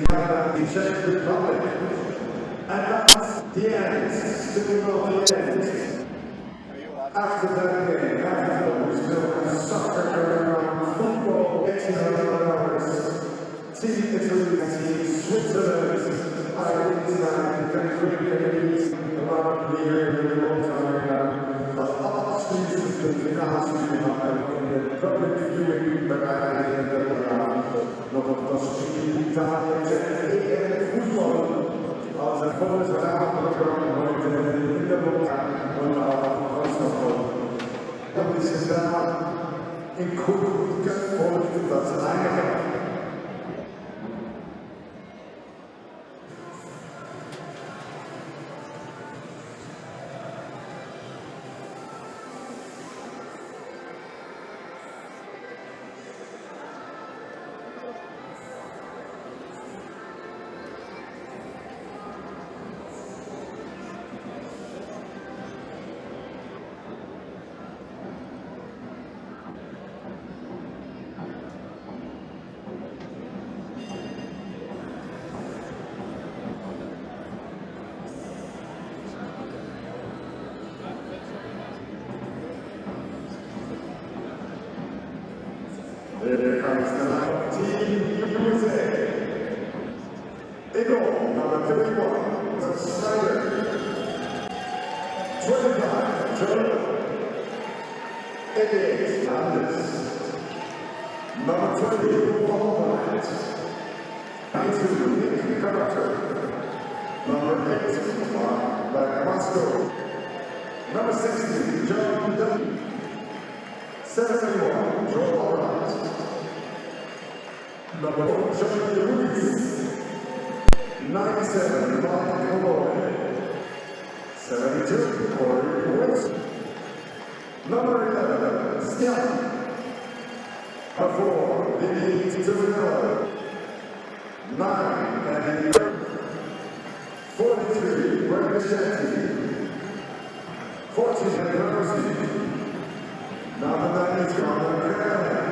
the Czech Republic. And that's the end, still not the end. After that game, after we still have soccer around football, 1800 hours. Team Italy, Team Switzerland, Ireland, Great around the year, in a long time now. But off-season, the finale, public viewing, but I didn't nog een klassieke Italië en voetbal. Als het volgens het avondprogramma nooit in de lokaal dat is het daar in goed gevolgd dat ze eigenlijk. Here comes the line, Team USA. Eagle, number 31, the Snyder. 25, Jordan. 88, Anders. Number 20, Albright. 92, Nick Carter. Number 8, Mark Moscow. Number 60, John Dunn. 71, Joe Albright. Number 4, Johnny Ruiz. 97, Mark Malloy. 72, Corey Wilson. Number 11, Scott. Number 4, Vinny Tizarello. 9, Andy 43, Greg Shanty. 14, Mercy. Number 9 is Robert Callahan.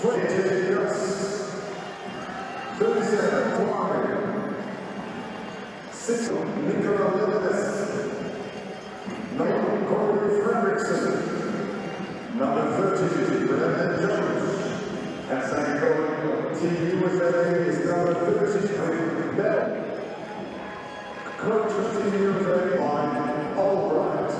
28, Gus. 37, Tuari. 6, Nicola Lopez. 9, Corey Fredrickson. Number 30, Brandon Jones. And second Team USA is number 30, Bell. Coach of Team USA on Albright.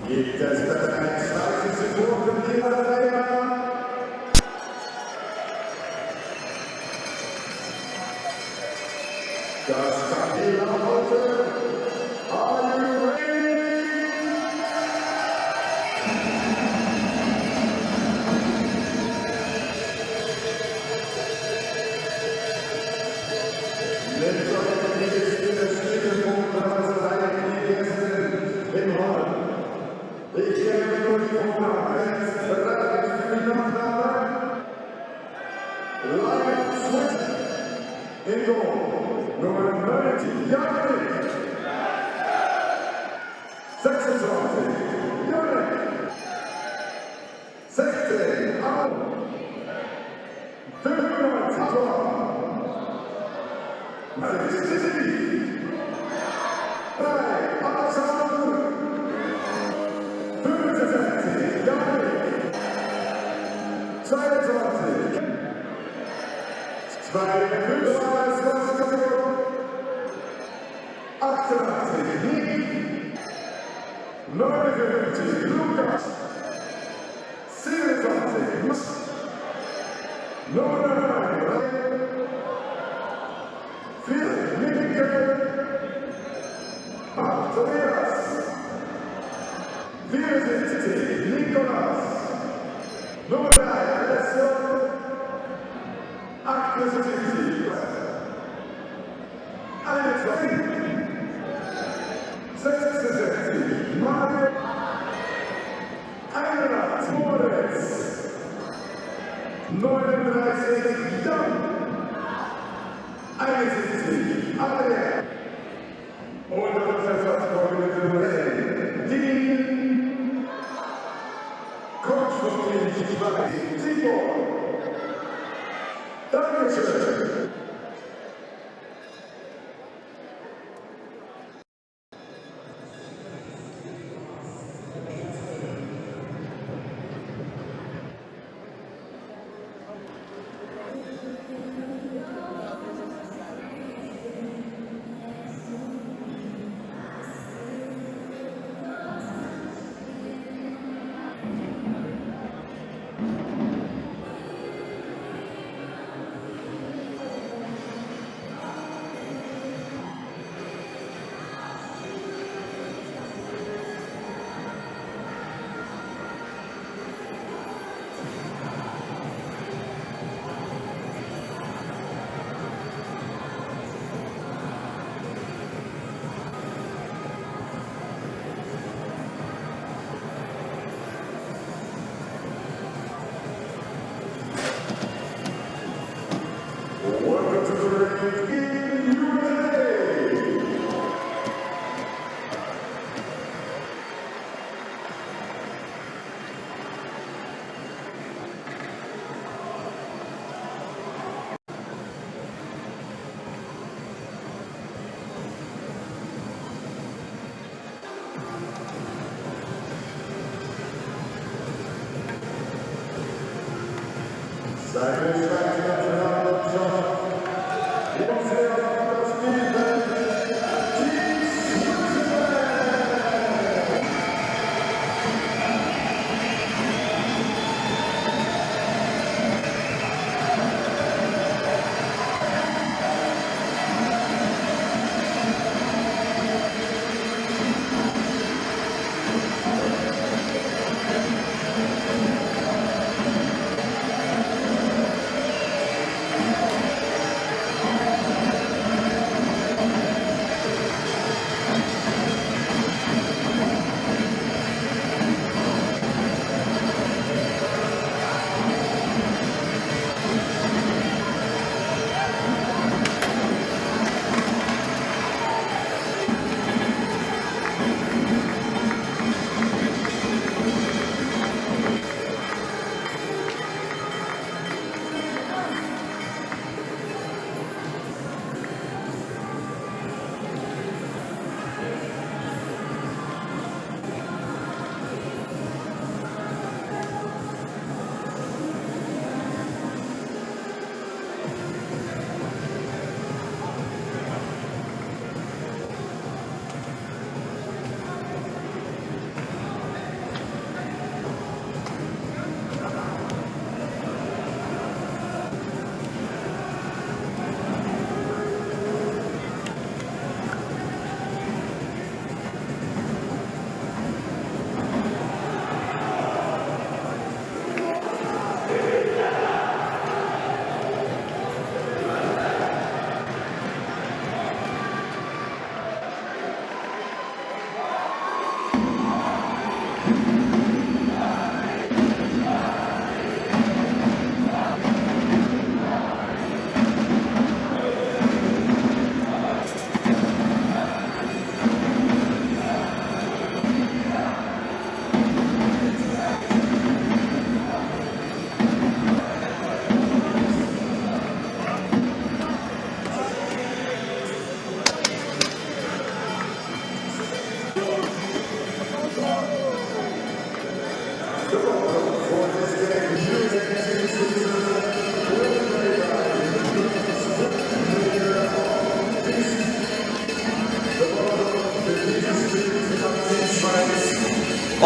Gibt es ein zweites Tor für die Arena? Das kann die Laute. Are you ready? Let's go to the Spielpunkt, was die Ersten in Holland. Ich kenne nur die Nummer 1, bereit für die Nachname. Live Switch. In Goal, Nummer 90, Janik. 26, Janik. 16, Al. 95, Tor. 60, 3, Alexander. 65, Janik. 22, 52, 88, Nick. 59, Lukas. 27, Nummer 9, 4, Nick. Andreas. 74, Nikolas. Numerale adesso acquisitivi. Adesso 66 Mario Einrad Moritz 39 Jan 71 Adrian und das Ersatztorhüter die Coach von Team Simon. Dankeschön. Welcome to the ring in USA.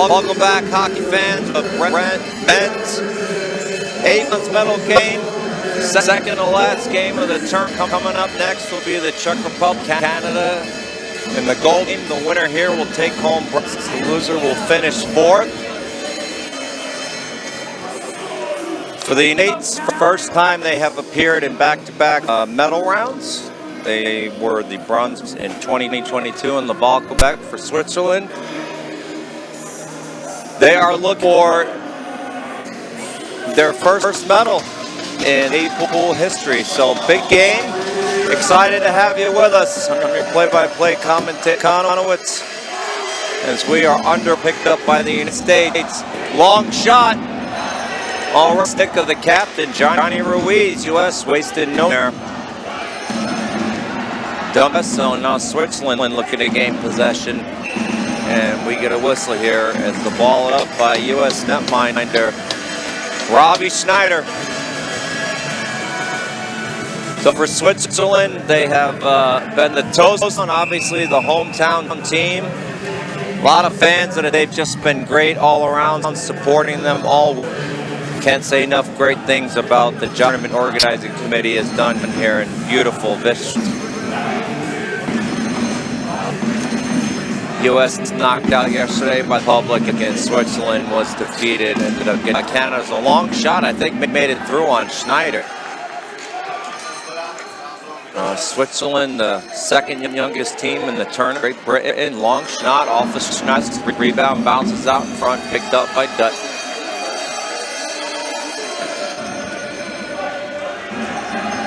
Welcome back, hockey fans of Brent Ben's 8th medal game. Second to last game of the term. Coming up next will be the Czech Republic, Canada. In the gold game, the winner here will take home bronze. The loser will finish fourth. For the Unites, first time they have appeared in back-to-back medal rounds. They were the bronze in 2022 in Laval, Quebec for Switzerland. They are looking for their first medal in A-pool history. So big game. Excited to have you with us. I'm your play-by-play commentator, Conowitz, as we are picked up by the United States. Long shot. All right, stick of the captain, Johnny Ruiz, U.S. wasted no there. So now Switzerland looking to gain possession. And we get a whistle here as the ball up by U.S. netminder Robbie Schneider. So for Switzerland, they have been the toast on, obviously, the hometown team. A lot of fans that they've just been great all around, supporting them all. Can't say enough great things about the tournament organizing committee has done here in beautiful Visp. U.S. knocked out yesterday by public against Switzerland, was defeated. Ended up getting Canada's a long shot. I think made it through on Schneider. Switzerland, the second youngest team in the tournament. Great Britain, long shot off the Schneider. Rebound bounces out in front, picked up by Dutt.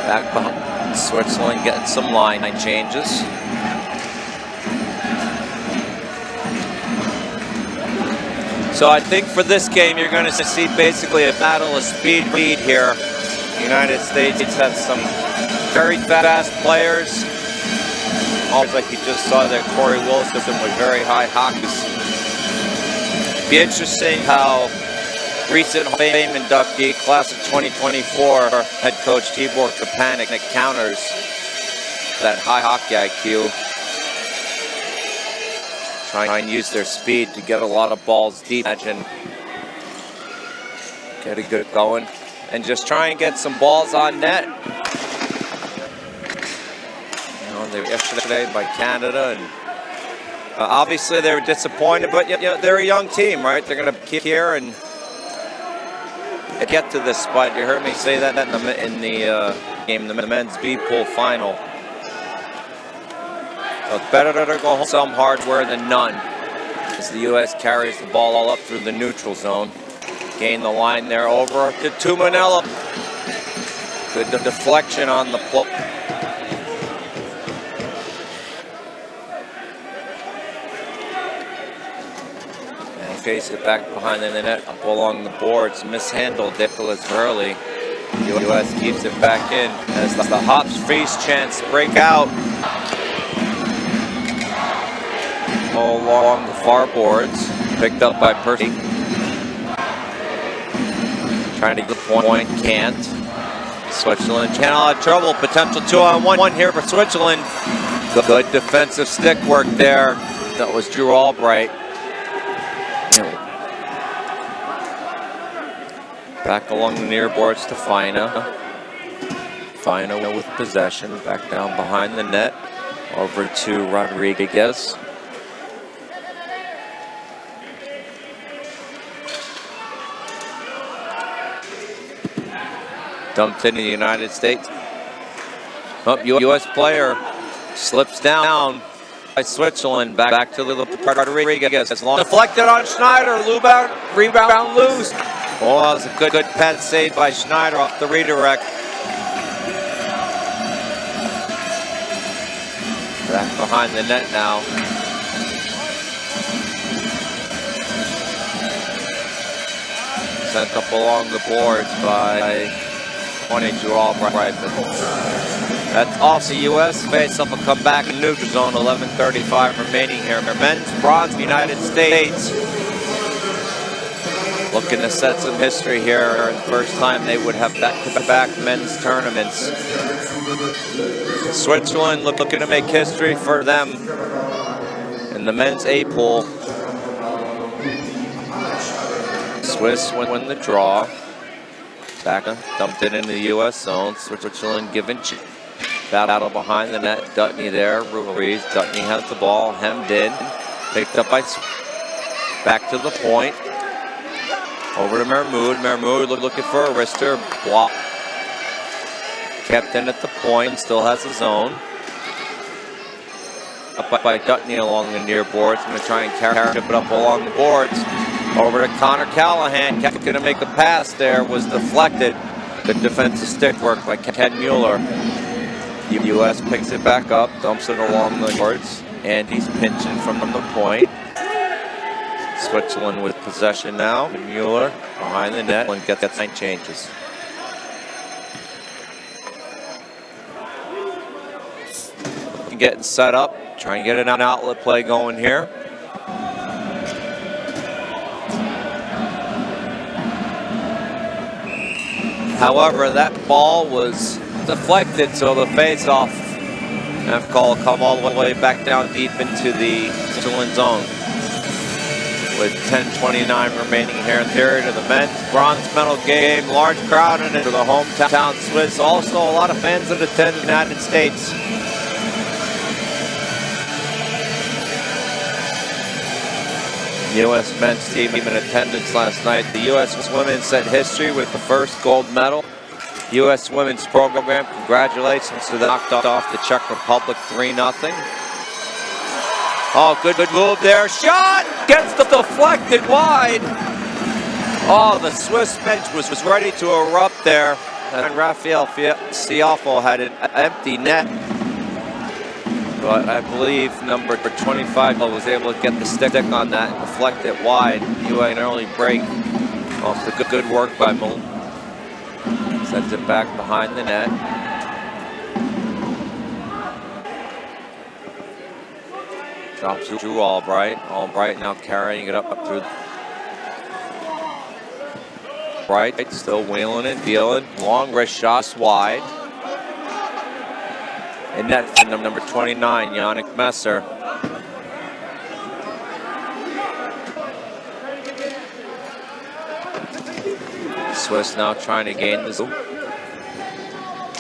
Back behind Switzerland, getting some line changes. So I think for this game, you're going to see basically a battle of speed here. The United States has some very fast players. Almost like you just saw there, Corey Wilson with very high hockeys. Be interesting how recent Hall of Fame inductee, class of 2024, head coach Tibor Kapanik counters that high hockey IQ. Try and use their speed to get a lot of balls deep and get a good going. And just try and get some balls on net. They were yesterday by Canada, and obviously they were disappointed, but they're a young team, right? They're going to keep here and get to this spot. You heard me say that in the game, the men's B-pool final. So it's better to go home some hardware than none, as the U.S. carries the ball all up through the neutral zone. Gain the line there over to Tumanella. Good deflection on the play. Face it back behind the net, up along the boards, mishandled Nicholas Verley. U.S. keeps it back in as the Hops freeze chance break out. All along the far boards, picked up by Percy. Trying to get the point, can't. Switzerland in a lot of trouble, potential 2-on-1 here for Switzerland. Good defensive stick work there. That was Drew Albright. Back along the near boards to Fina. Fina with possession. Back down behind the net. Over to Rodriguez. Dumped into the United States. U.S. player slips down by Switzerland. Back to the Rodriguez. Deflected on Schneider. Rebound loose. Oh, that was a good pad save by Schneider off the redirect. Back behind the net now. Sent up along the boards by 22 Albright. That's off the U.S. face up a comeback in neutral zone. 11:35 remaining here. Men's bronze, United States. Looking to set some history here. First time they would have back-to-back men's tournaments. Switzerland looking to make history for them in the men's A pool. Swiss win the draw. Back dumped it into the U.S. zone. Switzerland giving battle behind the net. Dutney there. Ruiz. Dutney has the ball. Hemmed in. Picked up by back to the point. Over to Mermoud. Mermoud looking for a wrister. Block. Kept in at the point. Still has his own. Up by Dutney along the near boards. Going to try and tip it up along the boards. Over to Connor Callahan. Going to make a pass there. Was deflected. Good defensive stick work by Ken Mueller. U.S. picks it back up. Dumps it along the boards. And he's pinching from the point. Switzerland with possession now. Mueller behind the net. And gets 9 changes. Getting set up. Trying to get an outlet play going here. However, that ball was deflected, so the face-off call come all the way back down deep into the Switzerland zone. With 10:29 remaining here in the period of the men's bronze medal game. Large crowd in it for the hometown Swiss. Also, a lot of fans that attend the United States. U.S. men's team in attendance last night. The U.S. women set history with the first gold medal. U.S. women's program, congratulations to the knocked off the Czech Republic 3-0. Oh, good move there. Shot! Gets the deflected wide. Oh, the Swiss bench was ready to erupt there. And Rafael Siafo had an empty net. But I believe number 25 was able to get the stick on that and deflect it wide. an early break off the good work by Malone. Sends it back behind the net. Drops through Albright. Albright now carrying it up through. Bright still wheeling and dealing. Long wrist shots wide. And net for number 29, Yannick Messer. Swiss now trying to gain the zone.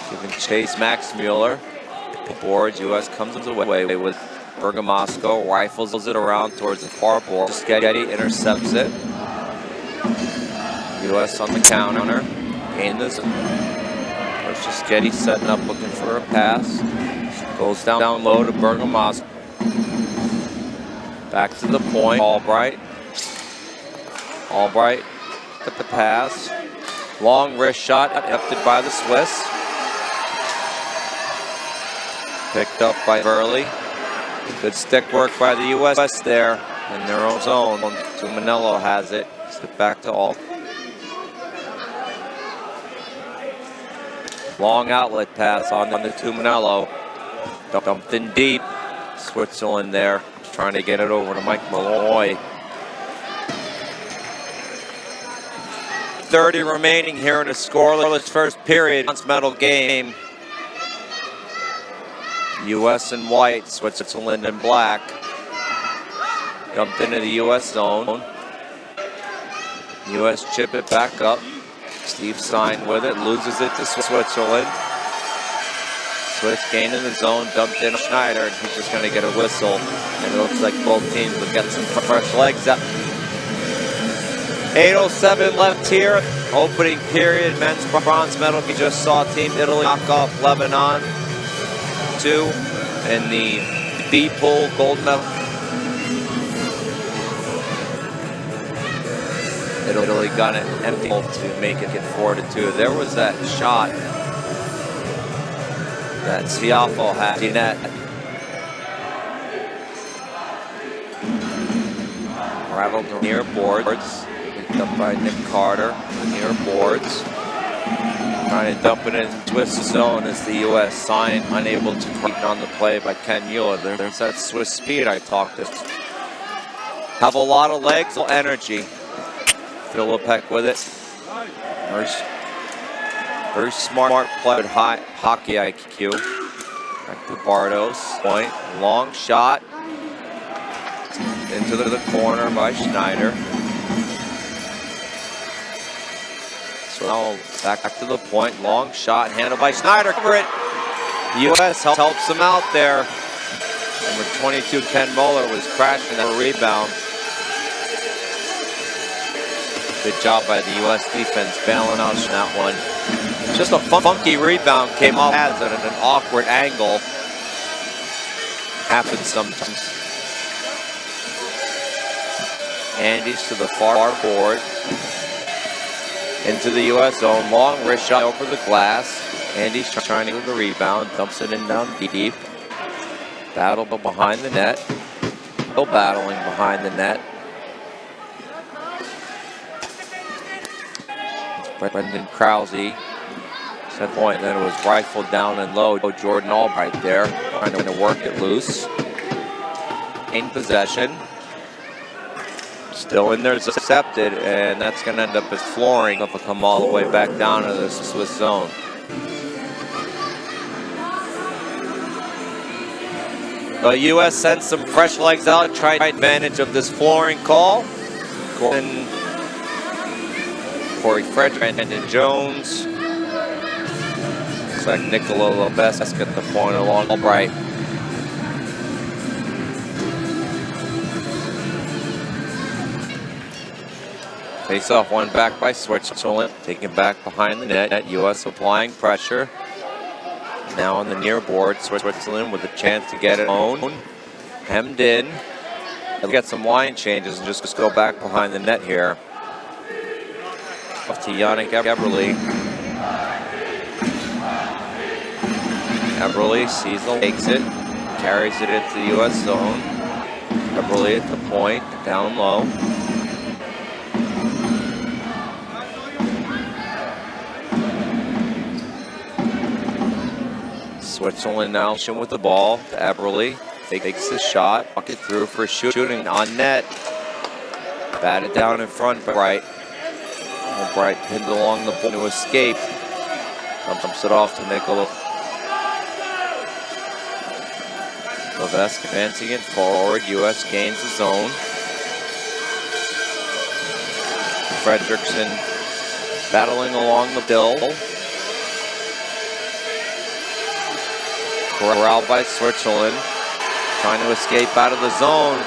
Giving chase Max Mueller. Boards, U.S. comes away with Bergamasco, rifles it around towards the far board. Schetti intercepts it. U.S. on the counter. Gain the zone. Schetti setting up, looking for a pass. Goes down low to Bergamasco. Back to the point. Albright. Albright at the pass. Long wrist shot attempted by the Swiss. Picked up by Burley. Good stick work by the U.S. there in their own zone. Tuminello has it. Step back to Alt. Long outlet pass on the Tuminello. Dumped in deep. Switzerland there. Trying to get it over to Mike Malloy. 30 remaining here in a scoreless first period. Bronze medal game. U.S. in white, Switzerland in black. Dumped into the U.S. zone. U.S. chip it back up. Steve Stein with it, loses it to Switzerland. Swiss gain in the zone, dumped in Schneider, and he's just going to get a whistle. And it looks like both teams will get some fresh legs up. 8:07 left here, opening period, men's bronze medal. We just saw Team Italy knock off Lebanon 2 in the B pool gold medal. Italy got it empty to make it 4-2. There was that shot that Siafo had in net. Rattled near boards. Picked up by Nick Carter near boards. Trying to dump it in Swiss zone as the U.S. sign unable to creep on the play by Ken Mueller. There's that Swiss speed I talked about. Have a lot of legs, energy. Philippek with it. Very smart play with high hockey IQ. Back to Bardos. Point. Long shot. Into the corner by Schneider. So now back to the point. Long shot handled by Schneider. Cover it. U.S. helps him out there. Number 22, Ken Mueller, was crashing that rebound. Good job by the U.S. defense bailing out on that one. Just a funky rebound came off at an awkward angle. Happens sometimes. Andy's to the far board. Into the U.S. zone. Long wrist shot over the glass. Andy's trying to get the rebound. Dumps it in down deep. Battle behind the net. Still battling behind the net. Brendan Krause. Set point, and then it was rifled down and low. Jordan Albright there, trying to work it loose. In possession. Still in there, intercepted, and that's going to end up as flooring. It'll come all the way back down to the Swiss zone. The U.S. sent some fresh legs out, tried advantage of this flooring call. Gordon, Corey Frederick, and Jones. Looks like Nicola Lopez got the point along Albright. Face off one back by Switzerland, taking back behind the net. U.S. applying pressure. Now on the near board, Switzerland with a chance to get it own. Hemmed in. They'll get some line changes and just go back behind the net here. Up to Yannick Eberle. Eberle sees the takes it, carries it into the U.S. zone. Eberle at the point, down low. Switzerland now with the ball. Eberle takes the shot, walk it through for shooting on net. Batted down in front, but Albright pinned along the ball to escape. Dumps it off to Nicola. Levesque advancing it forward. U.S. gains the zone. Fredrickson battling along the bill. Corralled by Switzerland. Trying to escape out of the zone.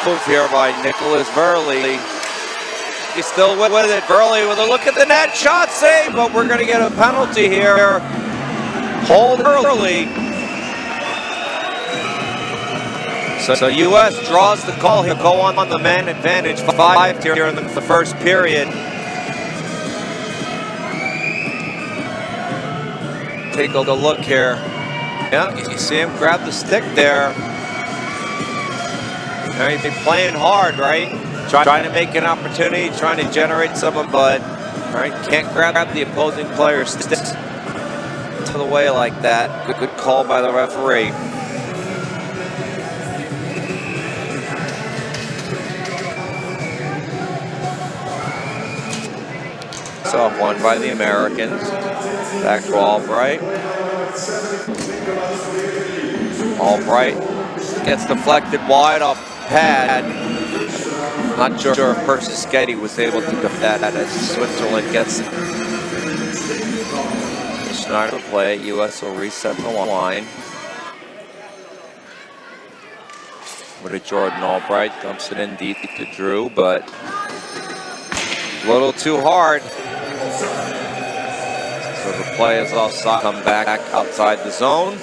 Move here by Nicholas Verley. He's still with it. Verley with a look at the net. Shot save, but we're going to get a penalty here. Hold early. So U.S. draws the call. He'll go on the man advantage. 5 here in the first period. Take a look here. Yeah, you see him grab the stick there. He's been playing hard, right? Trying to make an opportunity, trying to generate something, but can't grab the opposing player's sticks to the way like that. Good call by the referee. Off one by the Americans. Back to Albright. Albright gets deflected wide off pad. Not sure if Persischetti was able to get that as Switzerland gets it. Schneider play. U.S. will reset the line. With a Jordan Albright. Dumps it in deep to Drew, but a little too hard. So the play is offside. Come back outside the zone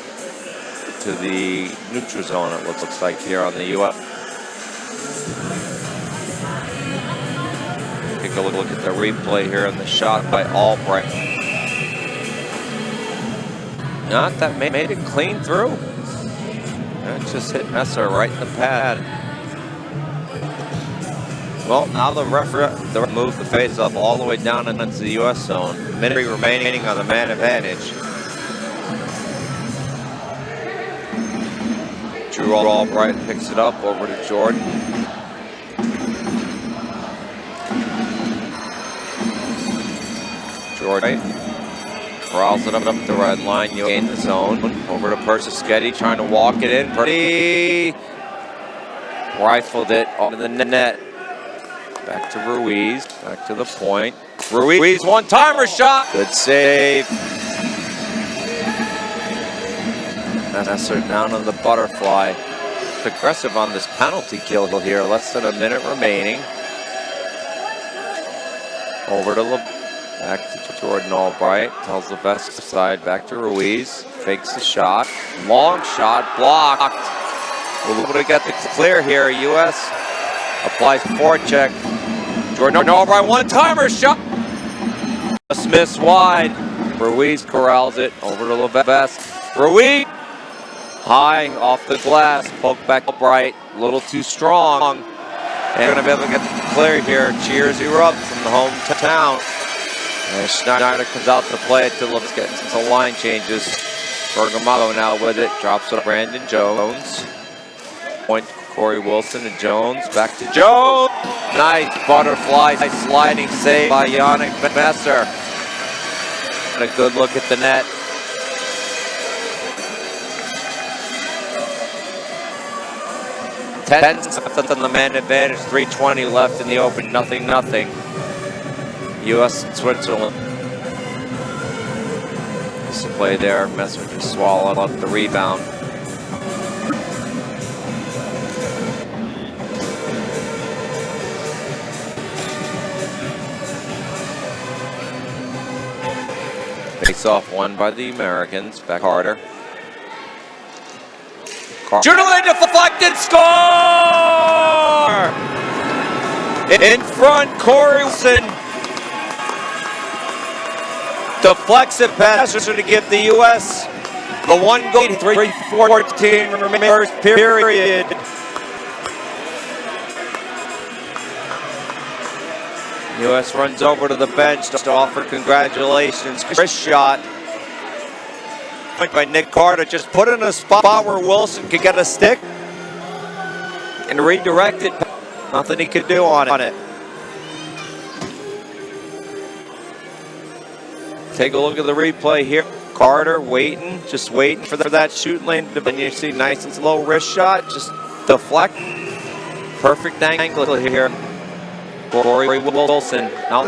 to the neutral zone, it looks like here on the U.S. Take a look at the replay here and the shot by Albright. Not that made it clean through. It just hit Messer right in the pad. Well, now the referee moved the face-off all the way down into the U.S. zone. Minute remaining on the man advantage. Drew Albright picks it up over to Jordan. Jordan corrals it up the red line. You gain the zone. Over to Persischetti trying to walk it in. Pretty rifled it onto the net. Back to Ruiz, back to the point. Ruiz, one-timer shot. Good save. Messer down on the butterfly. Aggressive on this penalty kill here. Less than a minute remaining. Over to back to Jordan Albright. Tells the best side back to Ruiz. Fakes the shot. Long shot blocked. We're able to get the clear here. U.S. applies forecheck. Jordan Albright, one-timer shot. Just missed wide. Ruiz corrals it over to Levesque. Ruiz high off the glass. Poke back Albright. A little too strong. And going to be able to get the clear here. Cheers erupt from the hometown. And Schneider comes out to play it to Levesque, getting some line changes. Bergamo now with it. Drops it to Brandon Jones. Point Corey Wilson to Jones. Back to Jones. Nice butterfly sliding save by Yannick Messer. And a good look at the net. Ten seconds on the man advantage. 3:20 left in the open. Nothing. U.S. and Switzerland. This play there. Messer just swallowed up the rebound. Face off won by the Americans. Back Carter. Julian deflected, score! In front, Corey Wilson deflects it past to give the U.S. the one goal. 3:14 remaining period. U.S. runs over to the bench to offer congratulations. Chris shot by Nick Carter, just put in a spot where Wilson could get a stick and redirect it. Nothing he could do on it. Take a look at the replay here. Carter just waiting for that shooting lane. And you see nice and slow wrist shot, just deflect. Perfect angle here. Corey Wilson. Now,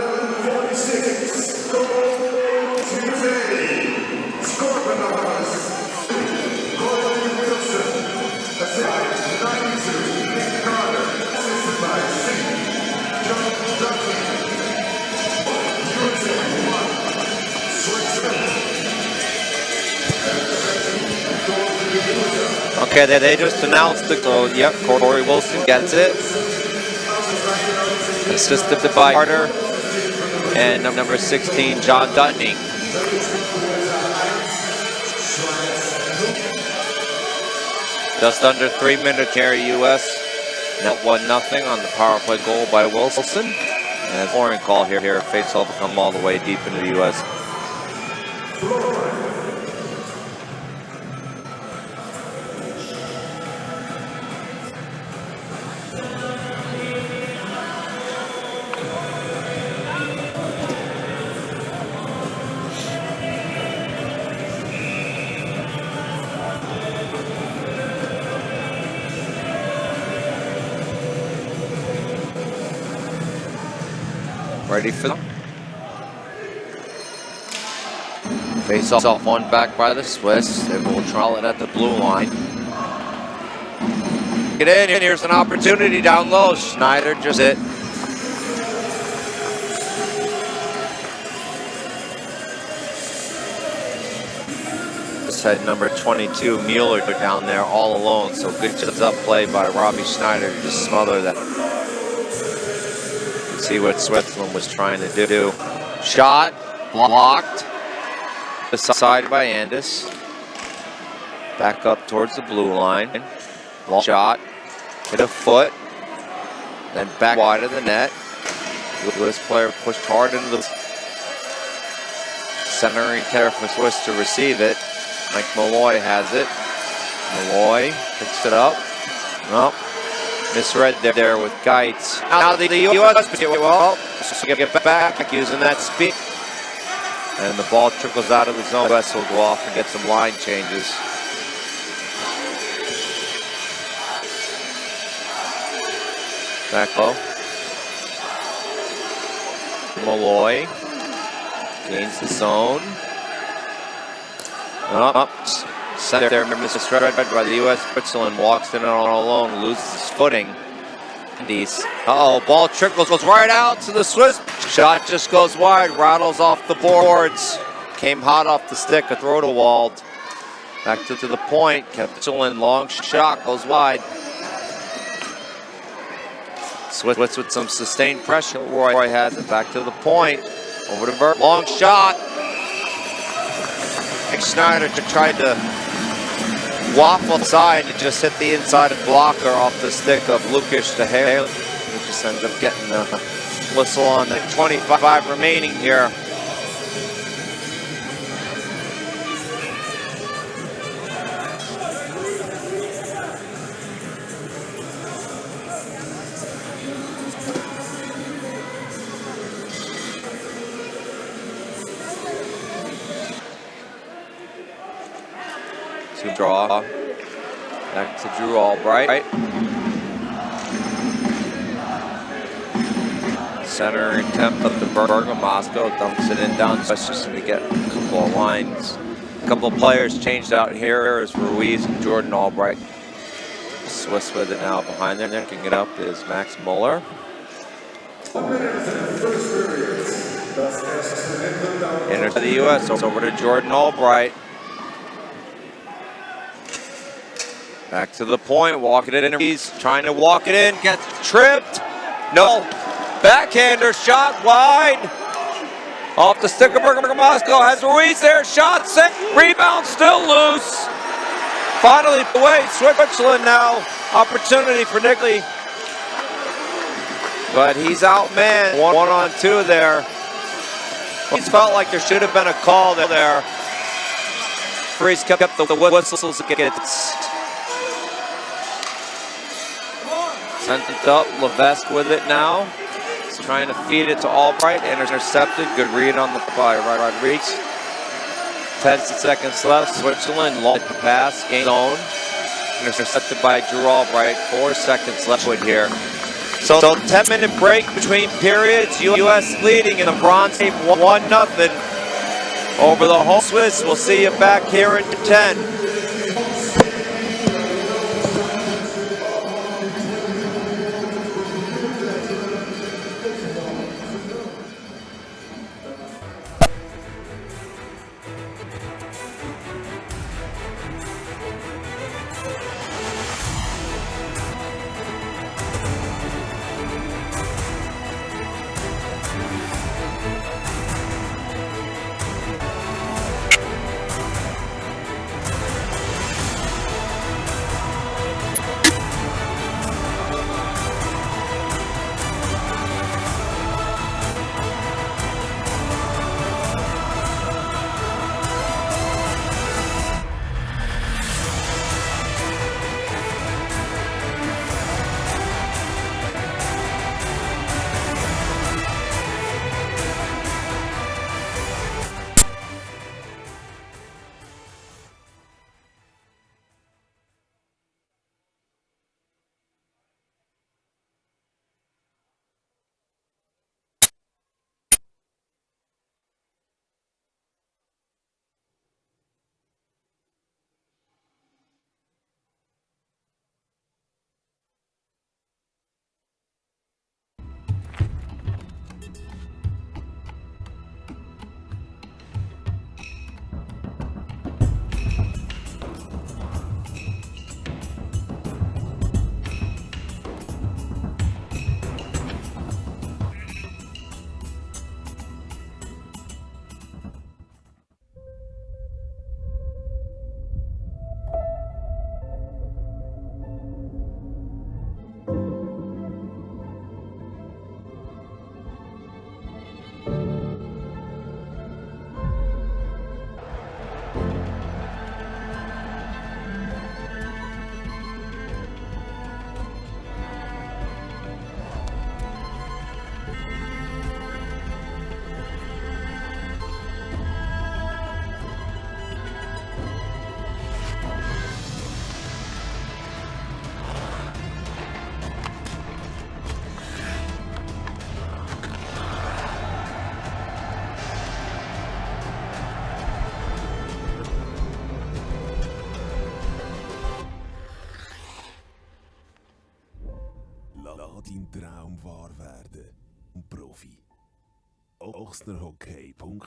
okay, they just announced the goal. Yep, Corey Wilson gets it. Assisted by Carter and number 16, John Dutney. Just under 3 minutes here, U.S. Now 1-0 on the power play goal by Wilson. And a flooring call here. Face-off will come all the way deep into the U.S. Ready for them. Face off one back by the Swiss. They will trial it at the blue line. Get in, and here's an opportunity down low. Schneider just hit. Just had number 22, Mueller, down there all alone. So good up play by Robbie Schneider to just smother that. See what Switzerland was trying to do. Shot, blocked. The side by Andis. Back up towards the blue line. Long shot, hit a foot. Then back wide of the net. This player pushed hard into the centering care for Swiss to receive it. Mike Malloy has it. Malloy picks it up. Nope. Misread there with Geitz. Now the U.S. So get back using that speed. And the ball trickles out of the zone. U.S. will go off and get some line changes. Back low. Malloy gains the zone. Up. Set there, misread by the U.S. Switzerland, walks in all alone, loses his footing. Uh-oh, ball trickles, goes right out to the Swiss. Shot just goes wide, rattles off the boards. Came hot off the stick, a throw to Wald. Back to the point, kept chilling, long shot, goes wide. Swiss with some sustained pressure. Roy has it back to the point. Over to Vert, long shot. Schneider tried to waffle side and just hit the inside blocker off the stick of Lucas to Haley. He just ends up getting the whistle on the 25 remaining here. To draw. Back to Drew Albright. Center attempt up to Berger. Moscow dumps it in down, just to get a couple of lines. A couple of players changed out here as Ruiz and Jordan Albright. Swiss with it now behind there. Picking it up is Max Muller. Enter to the U.S. over to Jordan Albright. Back to the point, walking it in. He's trying to walk it in, gets tripped. No. Backhander shot wide. Off the stick of Berger. Moscow has Ruiz there. Shot set. Rebound still loose. Finally away. Switzerland now. Opportunity for Nickley. But he's outmanned. 1-on-2 there. He's felt like there should have been a call there. Freeze kept the whistles against. Sent it up, Levesque with it now. He's trying to feed it to Albright, intercepted. Good read on the by Rodriguez. 10 seconds left. Switzerland long pass, gain zone. Intercepted by Drew Albright. 4 seconds left here. So 10-minute break between periods. U.S. leading in the bronze tape 1-0 over the home Swiss. We'll see you back here in 10. Laat dein Traum wahr werden. Ein Profi. ochsnerhockey.com.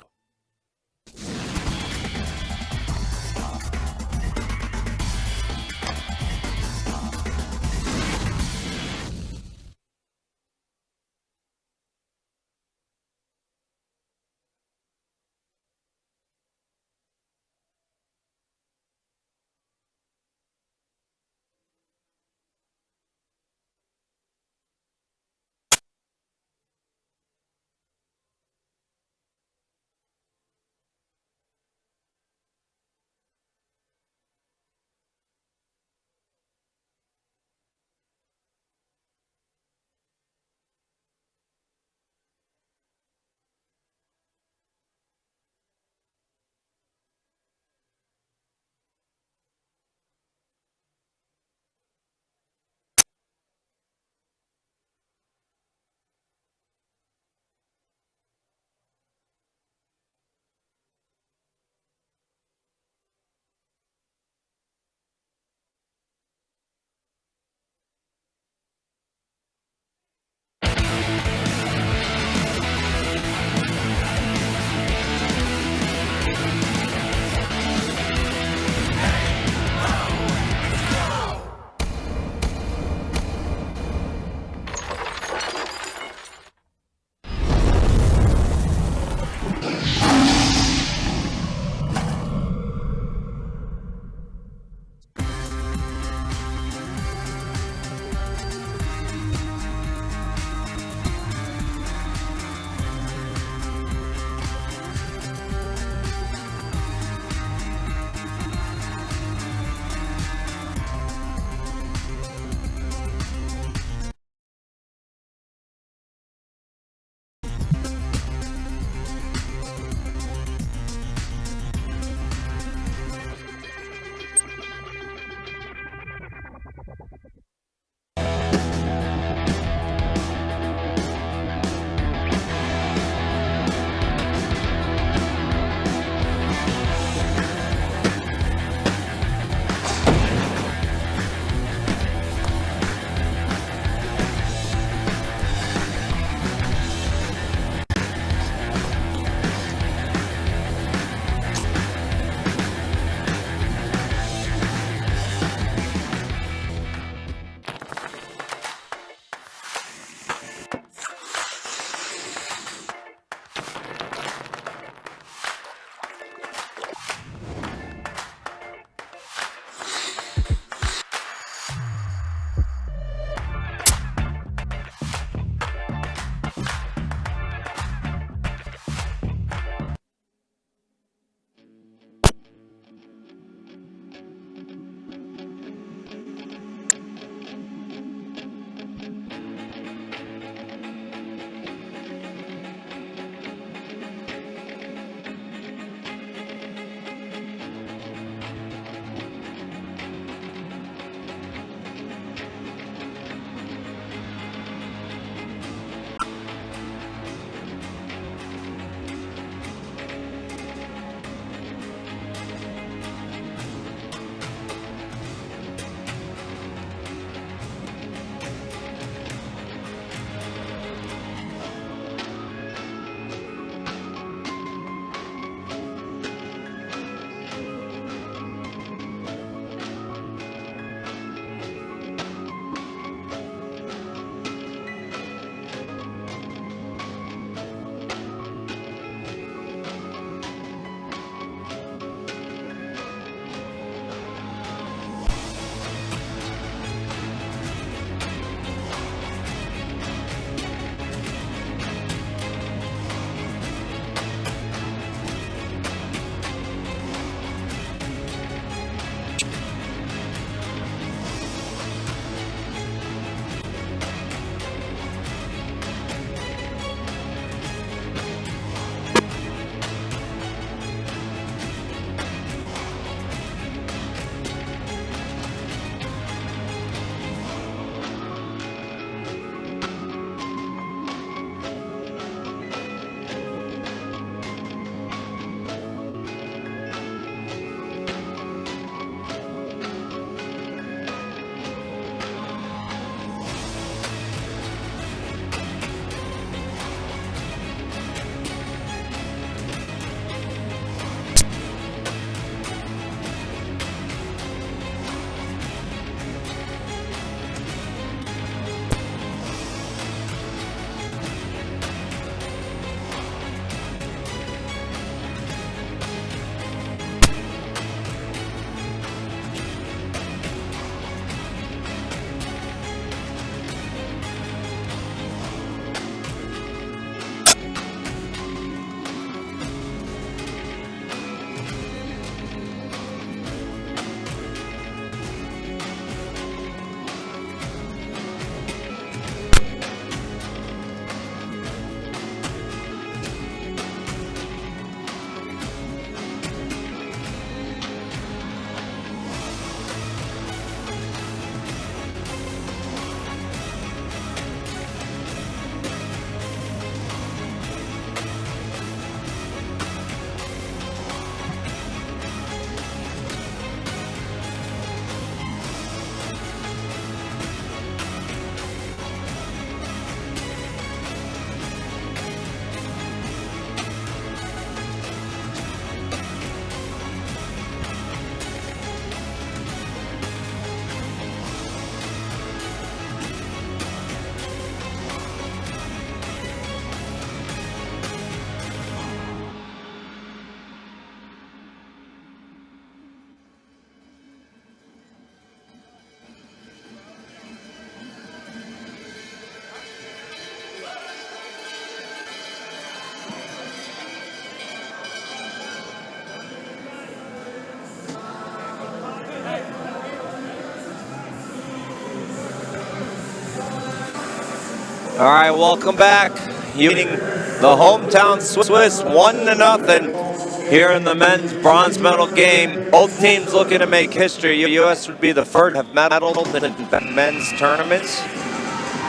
All right, welcome back. Beating the hometown Swiss 1-0 here in the men's bronze medal game. Both teams looking to make history. U.S. would be the first to have medaled in men's tournaments.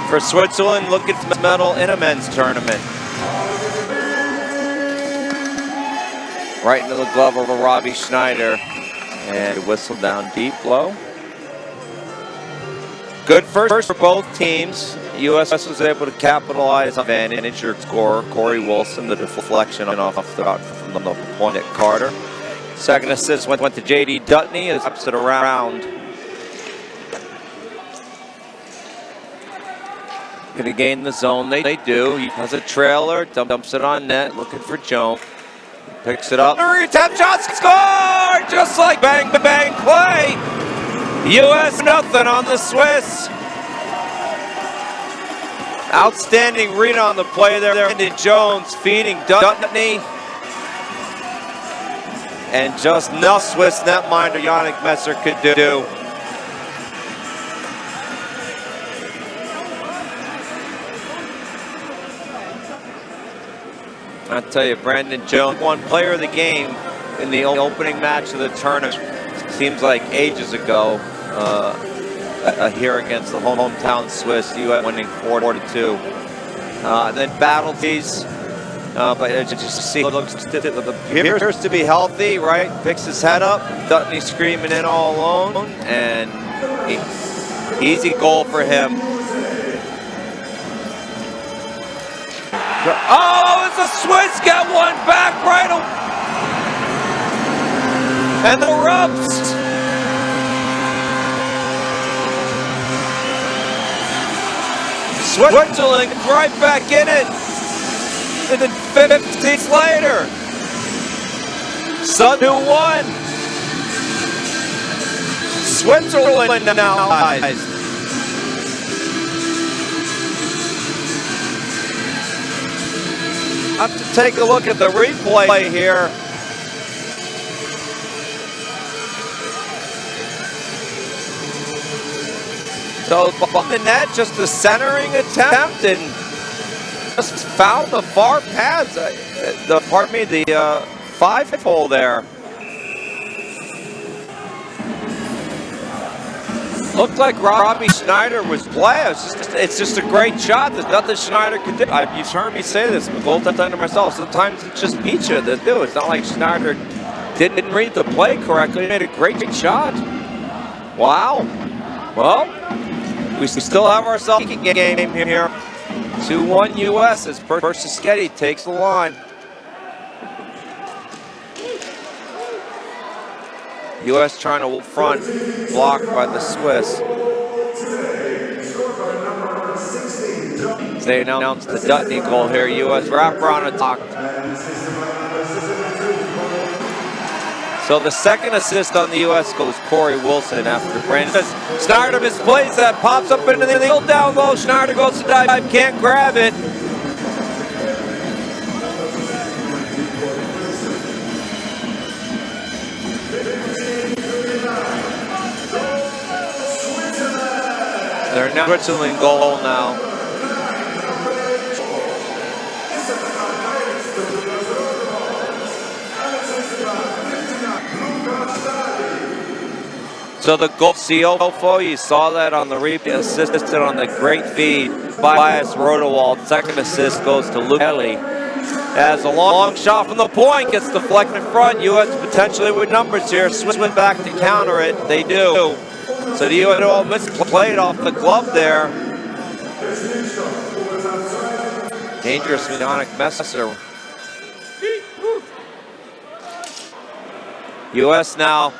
For Switzerland, looking for medal in a men's tournament. Right into the glove of Robbie Schneider. And whistle down deep low. Good first for both teams. U.S. was able to capitalize on an injured scorer, Corey Wilson, the deflection off from the point at Carter. Second assist went to J.D. Dutney as ups it around. Going to gain the zone. They do. He has a trailer, dumps it on net, looking for Jones. Picks it up. Tap shot, score! Just like bang, bang, play. U.S. nothing on the Swiss. Outstanding read on the play there. Brandon Jones feeding Dutney. And just no Swiss netminder Yannick Messer could do. I'll tell you, Brandon Jones won player of the game in the opening match of the tournament. Seems like ages ago. Here against the hometown Swiss, U.S. winning 4-2. Then battled these, but just see, appears to be healthy, right? Picks his head up, Dutney screaming in all alone, and easy goal for him. Oh, it's a Swiss, get one back right away. And the rubs. Switzerland right back in it. And then 15 later. Sun who won. Switzerland now eyes. I have to take a look at the replay here. So the net, just a centering attempt, and just found the far pads. The 5-hole there. Looked like Robbie Schneider was playing. It's just a great shot. There's nothing Schneider could do. You've heard me say this. I'm a goaltender myself. Sometimes it just beats you to do. It's not like Schneider didn't read the play correctly. He made a great shot. Wow. Well, we still have ourselves a game here. 2-1 U.S. as Persischetti takes the line. U.S. trying to front, blocked by the Swiss. They announced the Dutney goal here. U.S. wraparound attack. So the second assist on the U.S. goes Corey Wilson after Brandon Schneider misplays that, pops up into the hill down low. Schneider goes to dive, can't grab it. They're now Switzerland goal now. So the goal, Ciofo, you saw that on the replay, assisted on the great feed by Rodewald. Second assist goes to Luke Kelly. As a long shot from the point gets deflected in front. U.S. potentially with numbers here. Swiss went back to counter it. They do. So the U.S. misplayed off the glove there. Dangerous Yannick Messer. U.S. now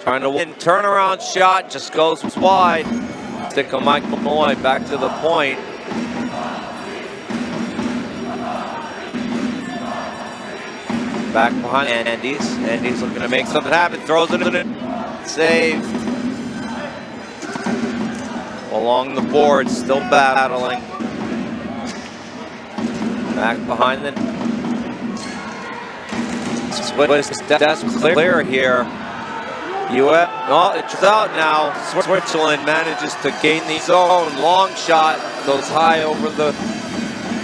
trying to win. Turnaround shot just goes wide. Stick of Mike Malloy back to the point. Back behind Andes. Andes looking to make something happen. Throws it in. Save. Along the board, still battling. Back behind the Swiss desk clear here. US, well, it's out now. Switzerland manages to gain the zone. Long shot goes high over the,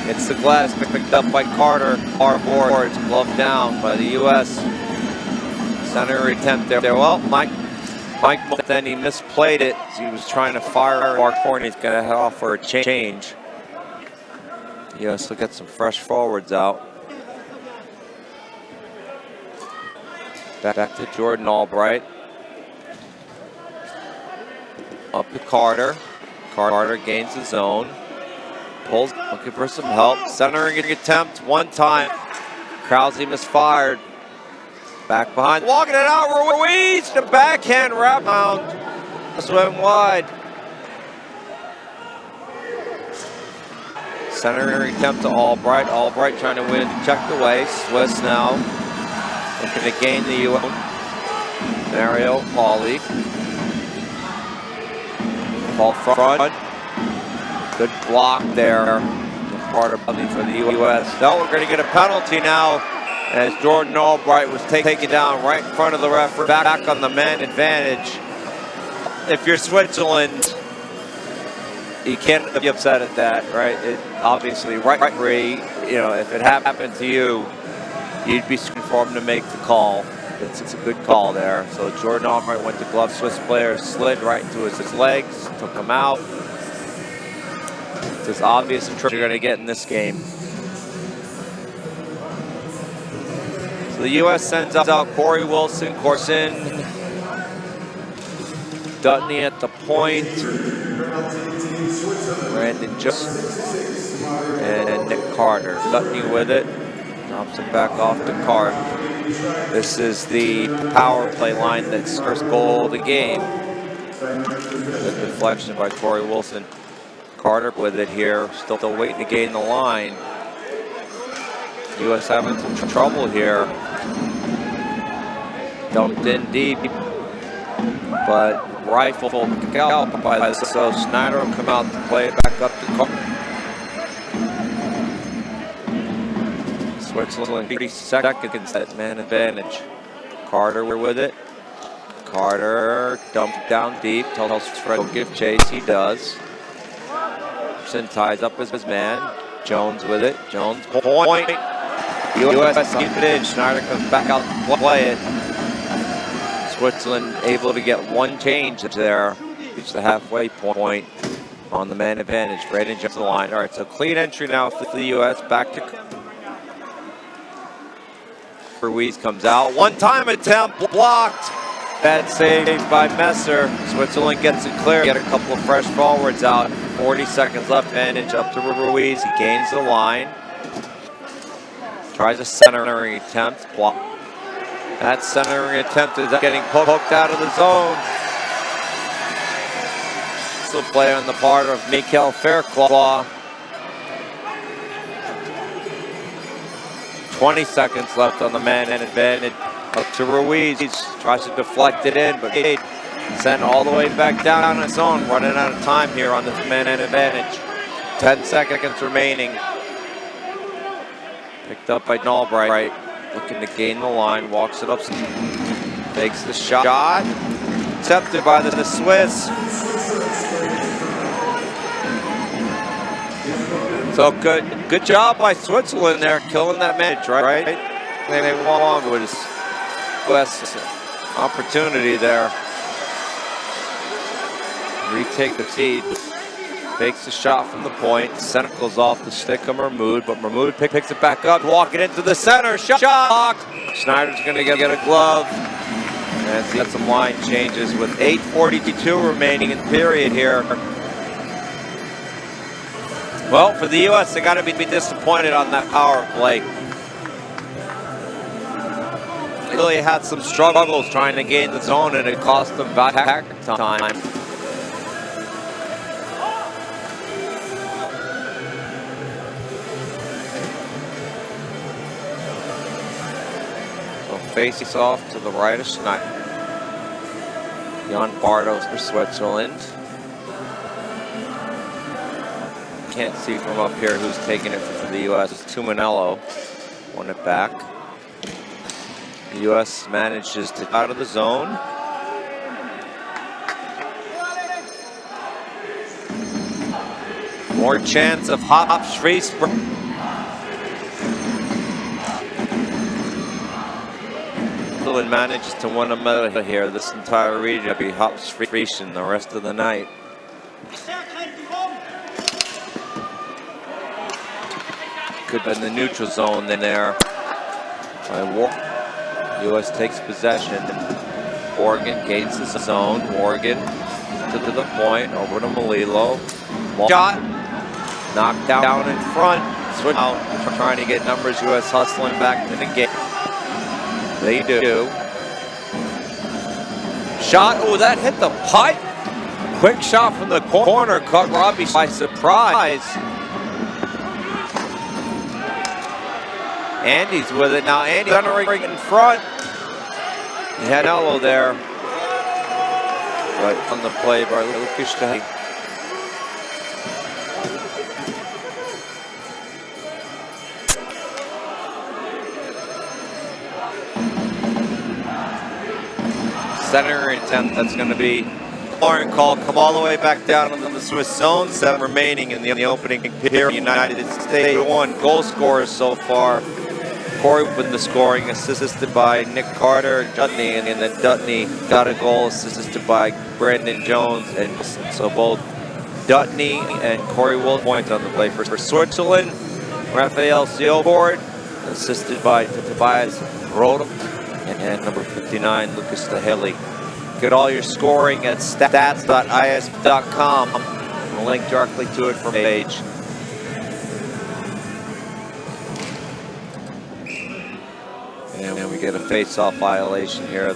it's the glass picked up by Carter. Our board, glove down by the US. Center attempt there. Well, Mike, then he misplayed it. He was trying to fire far corner. He's going to head off for a change. US will get some fresh forwards out. Back to Jordan Albright. Up to Carter. Carter gains the zone. Pulls, looking for some help. Centering attempt one time. Krause misfired. Back behind, walking it out. Ruiz, the backhand rebound. Swim wide. Centering attempt to Albright. Albright trying to win, checked away. Swiss now. Looking to gain the U. Mario Pauly. Ball front. Good block there. Part of for the U.S. Now we're going to get a penalty now as Jordan Albright was taken down right in front of the referee. Back on the man advantage. If you're Switzerland, you can't be upset at that, right? It, obviously, referee, you know, if it happened to you, you'd be for him to make the call. It's a good call there. So Jordan Albright went to glove. Swiss player slid right into his legs, took him out. It's as obvious a trick you're going to get in this game. So the U.S. sends out Corey Wilson, Corson, Dutney at the point, Brandon Jones, and Nick Carter. Dutney with it, drops it back off to Carter. This is the power play line that's first goal of the game. The deflection by Corey Wilson. Carter with it here, still waiting to gain the line. U.S. having some trouble here. Dumped in deep, but rifle out by so Snyder will come out to play it back up to Carter. Switzerland 30 seconds at man advantage. Carter with it. Carter dumped down deep. Tells Fred to give chase. He does. Ties up as his man. Jones with it. Jones point. U.S. keep it in. Schneider comes back out to play it. Switzerland able to get one change there. Reach the halfway point on the man advantage. Brandon jumps the line. All right, so clean entry now for the U.S. Back to Ruiz comes out. One-time attempt blocked. Bad save by Messer. Switzerland gets it clear. Get a couple of fresh forwards out. 40 seconds left. Advantage up to Ruiz. He gains the line. Tries a centering attempt. Block. That centering attempt is getting poked out of the zone. Still play on the part of Mikael Fairclough. 20 seconds left on the man and advantage. Up to Ruiz. He tries to deflect it in, but sent all the way back down on his own. Running out of time here on this man and advantage. 10 seconds remaining. Picked up by Albright. Looking to gain the line. Walks it up. Takes the shot. Accepted by the Swiss. So good job by Switzerland there, killing that match, right? They won with his West opportunity there. Retake the feed. Takes the shot from the point. Center goes off the stick of Mahmoud, but Mahmoud picks it back up, walking into the center. Shot blocked. Schneider's going to get a glove. And see some line changes with 8:42 remaining in period here. Well, for the U.S., they got to be disappointed on that power play. They really had some struggles trying to gain the zone, and it cost them back time. So faces off to the right of Schneider. Jan Bardos for Switzerland. Can't see from up here who's taking it for the U.S. It's Tumanello. Won it back. The U.S. manages to get out of the zone. More chance of hops. Visp-Raron manages to win a medal here. This entire region will be hops Friesen the rest of the night. Could be in the neutral zone then there. U.S. takes possession. Morgan gains the zone. Morgan to the point, over to Melillo. Shot, knocked down in front. Switch out, trying to get numbers. U.S. hustling back to the game. They do. Shot, oh, that hit the pipe. Quick shot from the corner, caught Robbie by surprise. Andy's with it now. Andy ring in front. He had Ello there. Right on the play by Lucas. Center attempt, that's going to be Lauren call. Come all the way back down into the Swiss zone. 7 remaining in the opening period. United States 1 goal scorers so far. Corey with the scoring, assisted by Nick Carter and Dutney, and then Dutney got a goal assisted by Brandon Jones, and so both Dutney and Corey will point on the play for Switzerland. Raphael Seelbord, assisted by Tobias Rodom, and number 59, Lucas Taheli. Get all your scoring at stats.isb.com. We'll link directly to it from the page. And we get a face-off violation here.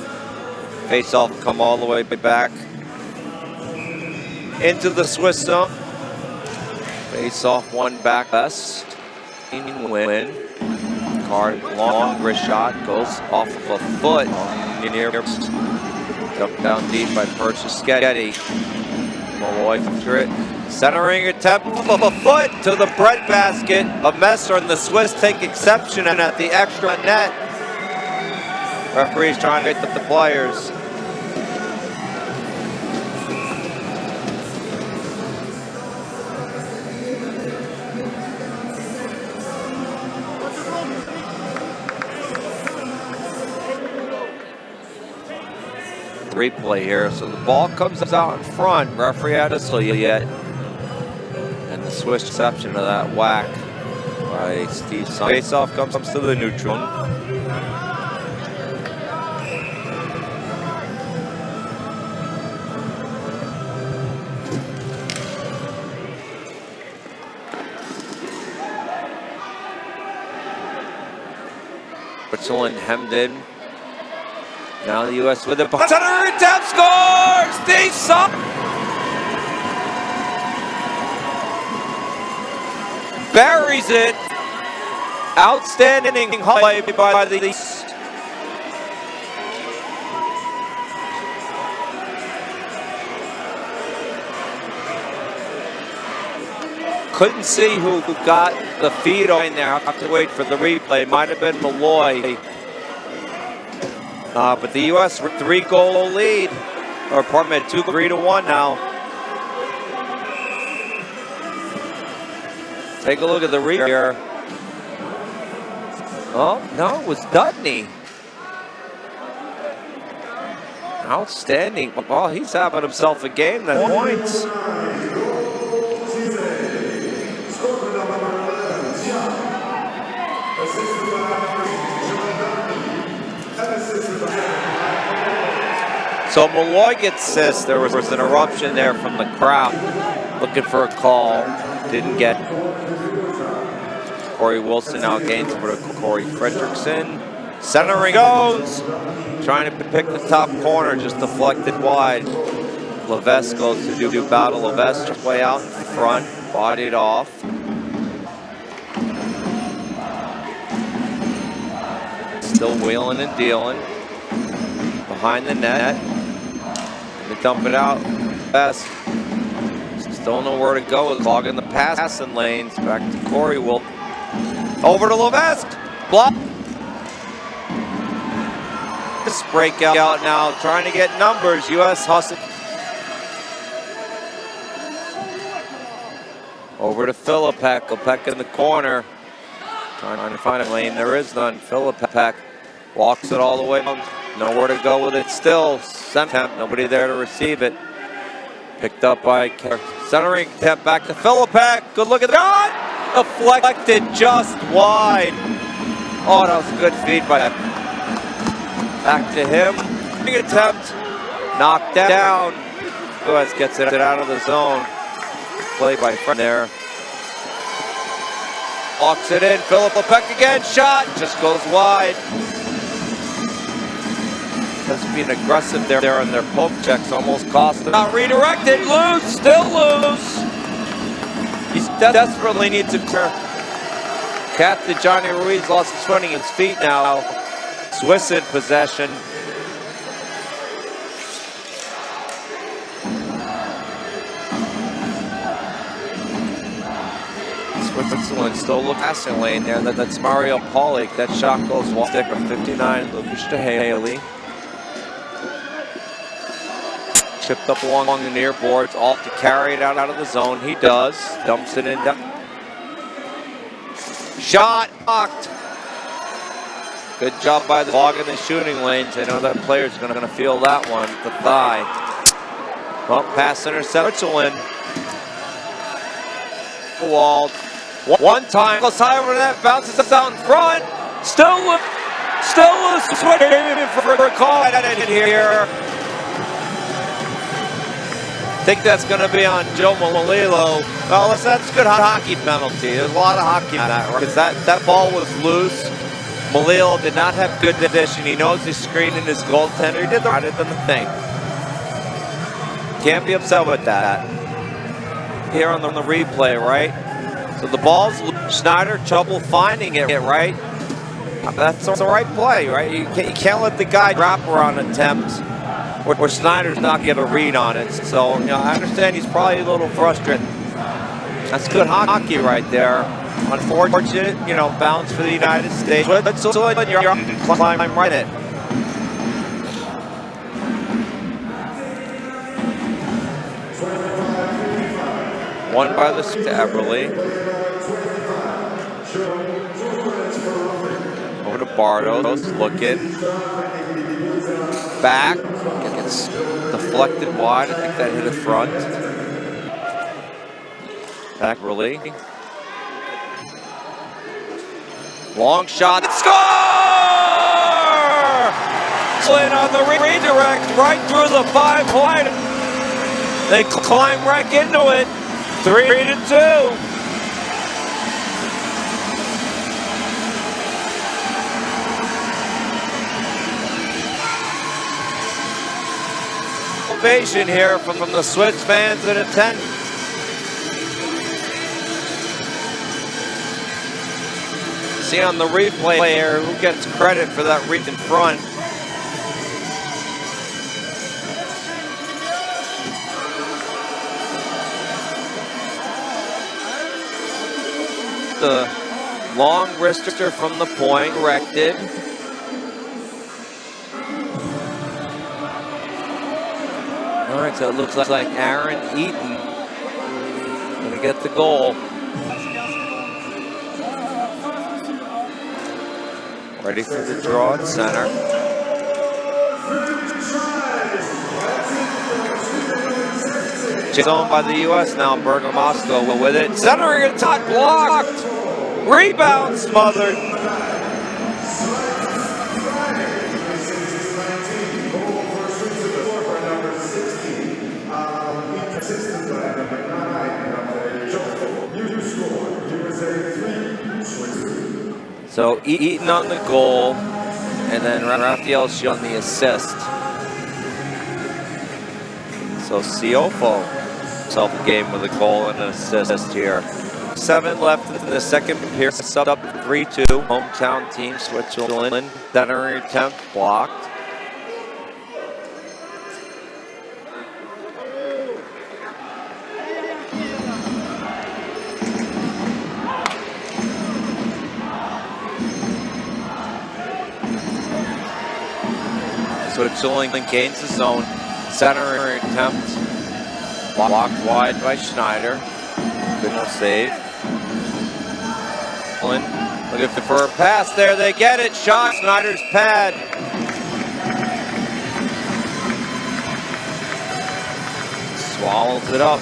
Face-off come all the way back into the Swiss zone. Face-off one back best. Win. Card long wrist shot goes off of a foot. Near dumped down deep by Percischetti. Malloy through it. Centering attempt of a foot to the bread basket of Messer, and the Swiss take exception and at the extra net. Referee's trying to get the players. Replay here, so the ball comes out in front. Referee had a yet, and the Swiss reception of that whack by Steve. Face-off comes to the neutral. Switzerland hemmed in. Now the U.S. with it. Center attempt, scores! Steve Sump buries it. Outstanding play by the East. Couldn't see who got the feed on there. I'll have to wait for the replay. Might have been Malloy. But the U.S. 3-goal lead, or pardon me, 3-1 now. Take a look at the replay here. Oh, no, it was Dutney. Outstanding. Well, he's having himself a game that points. So Malloy gets assist. There was an eruption there from the crowd looking for a call. Didn't get it. Corey Wilson now gains over to Corey Fredrickson. Centering goes. Trying to pick the top corner, just deflected wide. Levesque goes to do battle. Levesque way out in front, bodied off. Still wheeling and dealing. Behind the net. They dump it out. Best. Still know where to go. Clogging the passing lanes. Back to Corey. Over to Levesque. Block. This breakout now. Trying to get numbers. U.S. hustle. Over to Philippek. Philippek in the corner. Trying to find a lane. There is none. Philippek walks it all the way down. Nowhere to go with it still. Attempt. Nobody there to receive it. Picked up by centering attempt back to Philippek. Good look at the shot. Deflected just wide. Oh, that was a good feed by him. Back to him. Big attempt. Knocked down. Lewis gets it out of the zone. Play by friend there. Walks it in. Philippek again. Shot. Just goes wide. Just being aggressive there on their poke checks. Almost cost them. Not redirected. Loose. Still loose. He desperately needs to clear. Captain Johnny Ruiz lost his footing, his feet now. Swiss in possession. Switzerland still looking passing lane there. That's Mario Pollock. That shot goes wall stick of 59. Lucas to Haley. Chipped up along the near boards. All to carry it out of the zone. He does. Dumps it in. Shot blocked. Good job by the dog in the shooting lanes. I know that player's going to feel that one. The thigh. Well, pass intercept. Switzerland. Walled. One time goes high over that. Bounces us out in front. Still loose. For a call here. I think that's going to be on Joe Malilo. Well, that's a good hockey penalty. There's a lot of hockey on that, because that ball was loose. Malilo did not have good vision. He knows he's screening his goaltender. He did the right thing. Can't be upset with that. Here on the replay, right? So the ball's loose. Schneider trouble finding it, right? That's the right play, right? You can't let the guy drop around attempt where Snyder's not get a read on it. So, I understand he's probably a little frustrated. That's good hockey right there. Unfortunate, bounce for the United States. But so you're climb right it. One by the to Eberle. Over to Bardos, looking. Back. Gets deflected wide. I think that hit a front. Back really. Long shot. Score! Slid on the redirect right through the 5 wide. They climb right into it. 3-2. Ovation here from the Swiss fans in attendance. See on the replay here who gets credit for that reach in front. The long wrister from the point, corrected. All right, so it looks like Aaron Eaton going to get the goal. Ready for the draw at center. Zone by the U.S. now. Bergamasco with it. Centering attack blocked. Rebound smothered. So Eaton on the goal, and then Raphael on the assist. So Ciofo self game with a goal and an assist here. 7 left in the second period. Subbed up 3-2. Hometown team Switzerland. Center attempt blocked. Switzerland gains the zone. Center attempt blocked wide by Schneider. Good no save. Looking for a pass there. They get it. Shot. Snyder's pad. Swallows it up.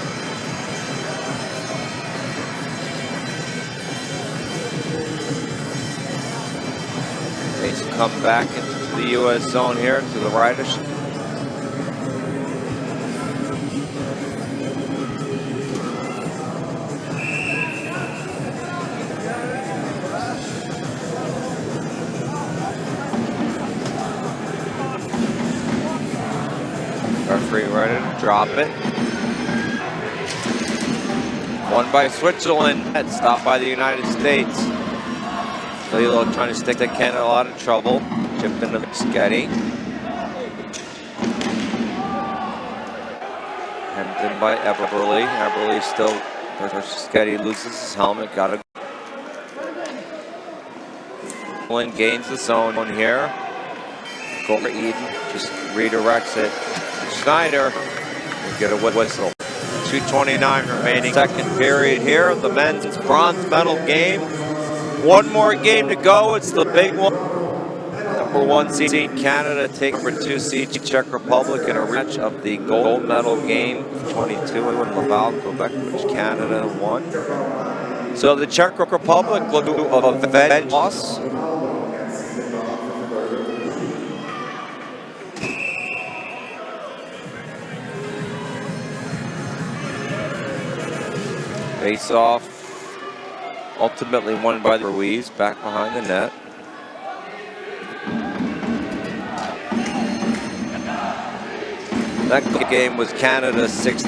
They come back into the U.S. zone here to the right-ish. Referee ready to drop it. Won by Switzerland. Stopped by the United States. Lilo trying to stick the Canada a lot of trouble. Chipped into Sketty. Hemmed in by Eberle. Eberle still, Sketty loses his helmet. Got to gains the zone here. Go for Eden. Just redirects it. Snyder will get a whistle. 2:29 remaining. Second period here of the men's bronze medal game. One more game to go. It's the big one. Number 1 seed Canada take number 2 seed Czech Republic in a rematch of the gold medal game. 22 in Laval, Quebec, which Canada won. So the Czech Republic look to avenge loss. Face off, ultimately won by the Ruiz, back behind the net. That game was Canada's 6th.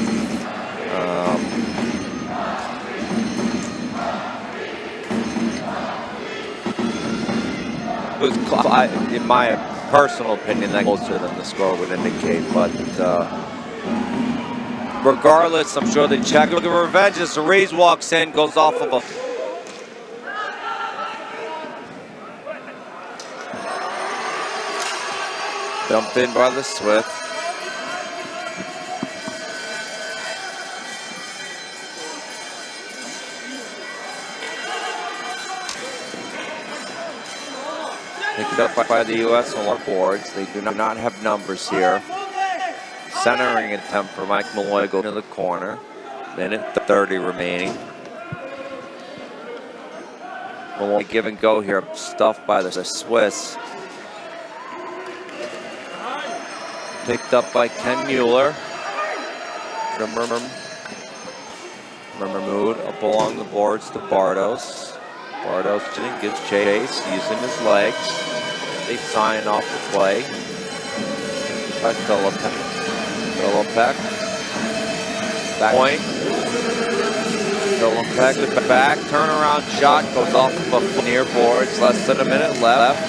It was, in my personal opinion, that closer than the score would indicate, but regardless, I'm sure the Czech looking for revenge as Ruiz walks in, goes off of a dumped in by the Swift. Picked up by the U.S. on our boards. They do not have numbers here. Centering attempt for Mike Malloy going to the corner. Minute 30 remaining. Malloy give and go here, stuffed by the Swiss. Picked up by Ken Mueller. Mood up along the boards to Bardos. Bardos gives chase using his legs. They sign off the play. By Philippek. Back point. Philippek back. Turnaround shot goes off of a near boards. Less than a minute left.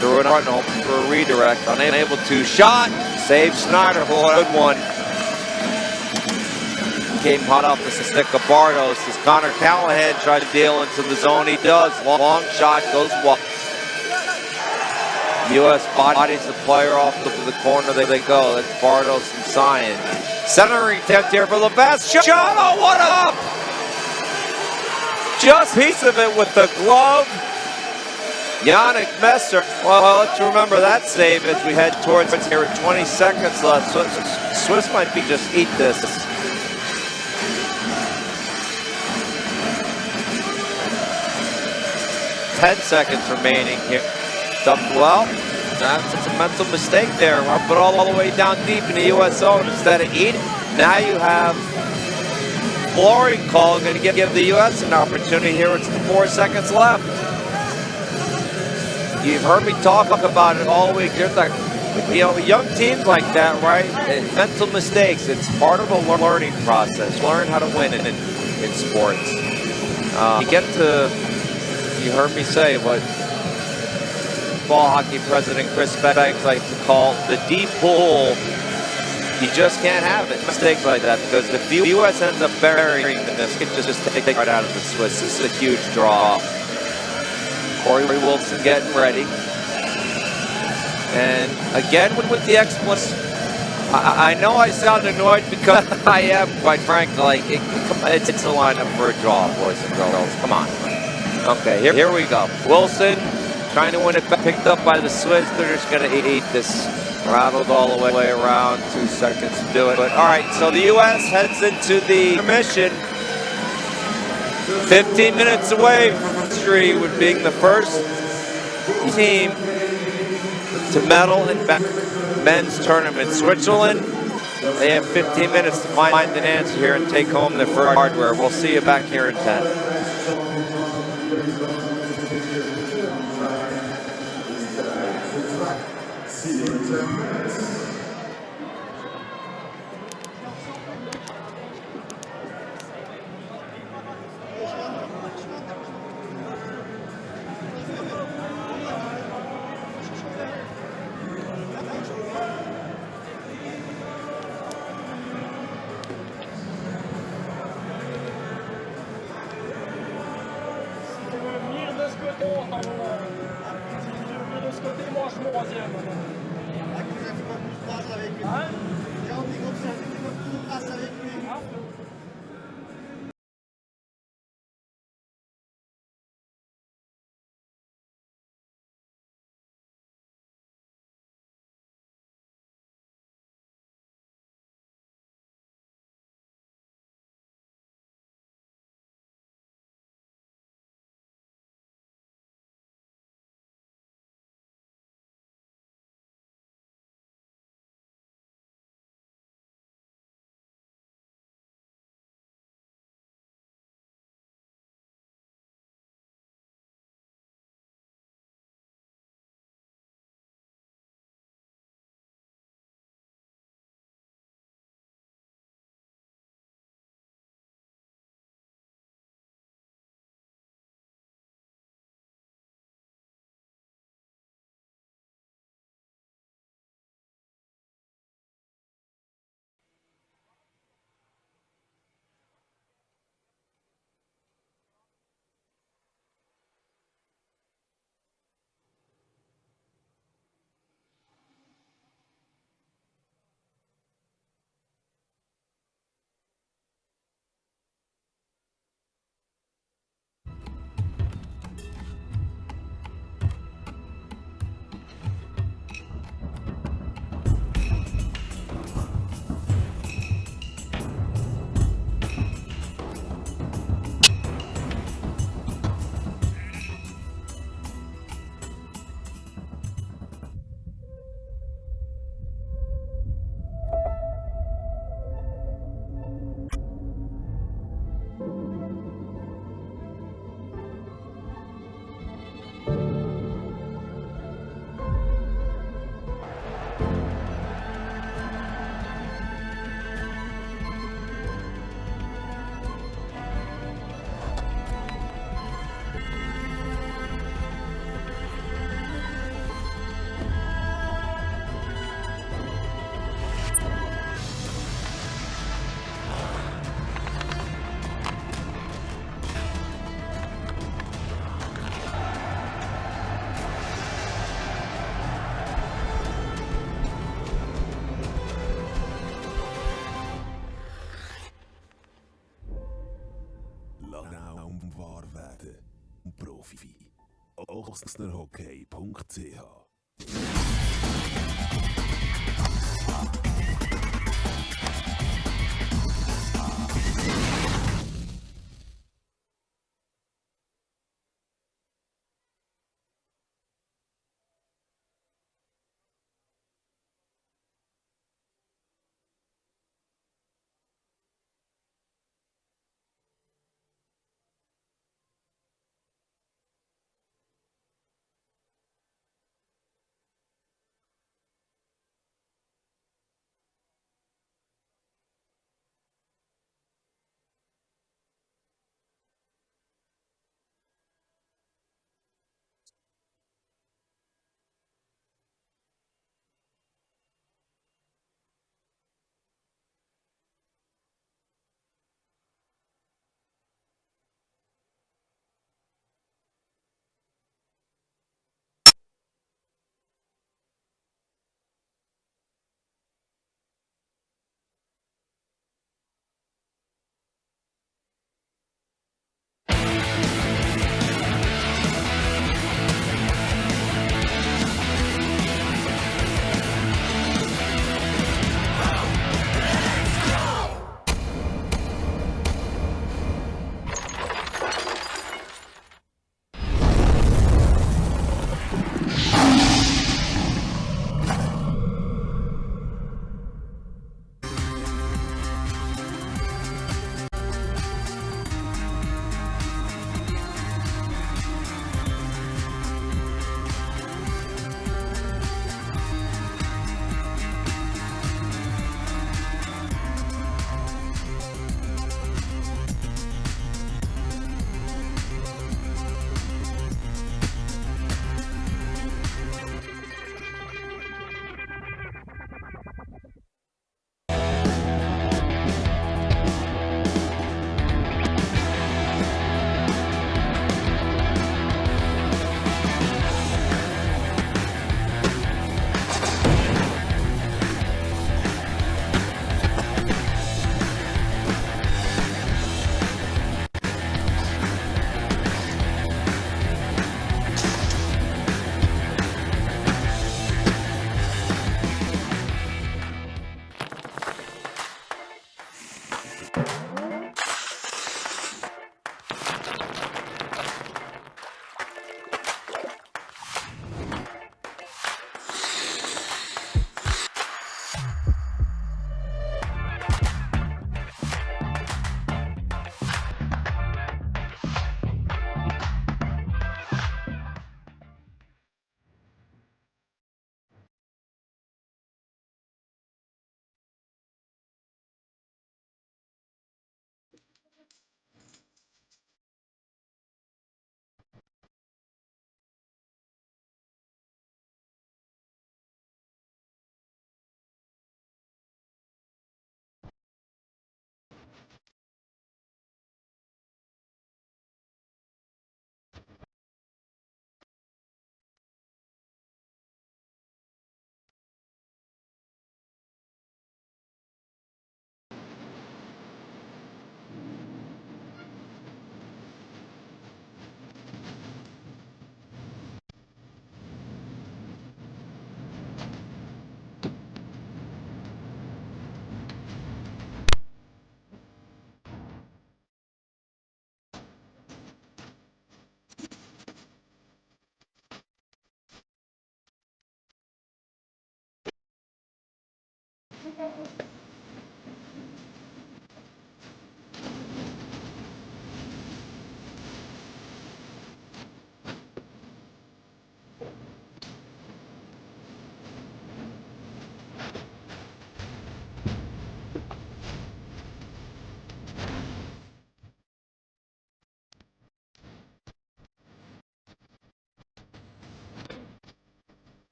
Threw it front home for a redirect. Unable to shot. Save Snyder for a good one. Came hot off the stick of Bardos as Connor Callahan tried to deal into the zone. He does. Long shot goes wide. U.S. bodies the player off to the corner. They go. That's Bardos and Sion. Centering attempt here for the best shot. Oh, what up! Just piece of it with the glove. Yannick Messer. Well, let's remember that save as we head towards here with 20 seconds left. So Swiss might be just eat this. 10 seconds remaining here. Well, that's a mental mistake there. Put all the way down deep in the U.S. zone instead of eating. Now you have flooring call going to give the U.S. an opportunity here. It's 4 seconds left. You've heard me talk about it all week. There's like, young teams like that, right? Mental mistakes. It's part of a learning process. Learn how to win in sports. You heard me say what ball hockey president Chris Beggs likes to call the deep pool. You just can't have it. Mistakes like that, because if the U.S. ends up burying this, it just take right out of the Swiss. This is a huge draw. Corey Wilson getting ready. And again with the exploits, I know I sound annoyed because I am, quite frankly. Like, it's a lineup for a draw, boys and girls. Come on. Okay, here we go. Wilson trying to win it back, picked up by the Swiss. They're just going to eat this. Rattled all the way around. 2 seconds to do it. But all right, so the U.S. heads into the intermission. 15 minutes away from history with being the first team to medal in men's tournament. Switzerland, they have 15 minutes to find an answer here and take home their first hardware. We'll see you back here in 10. Profi. Ochsnerhockey.ch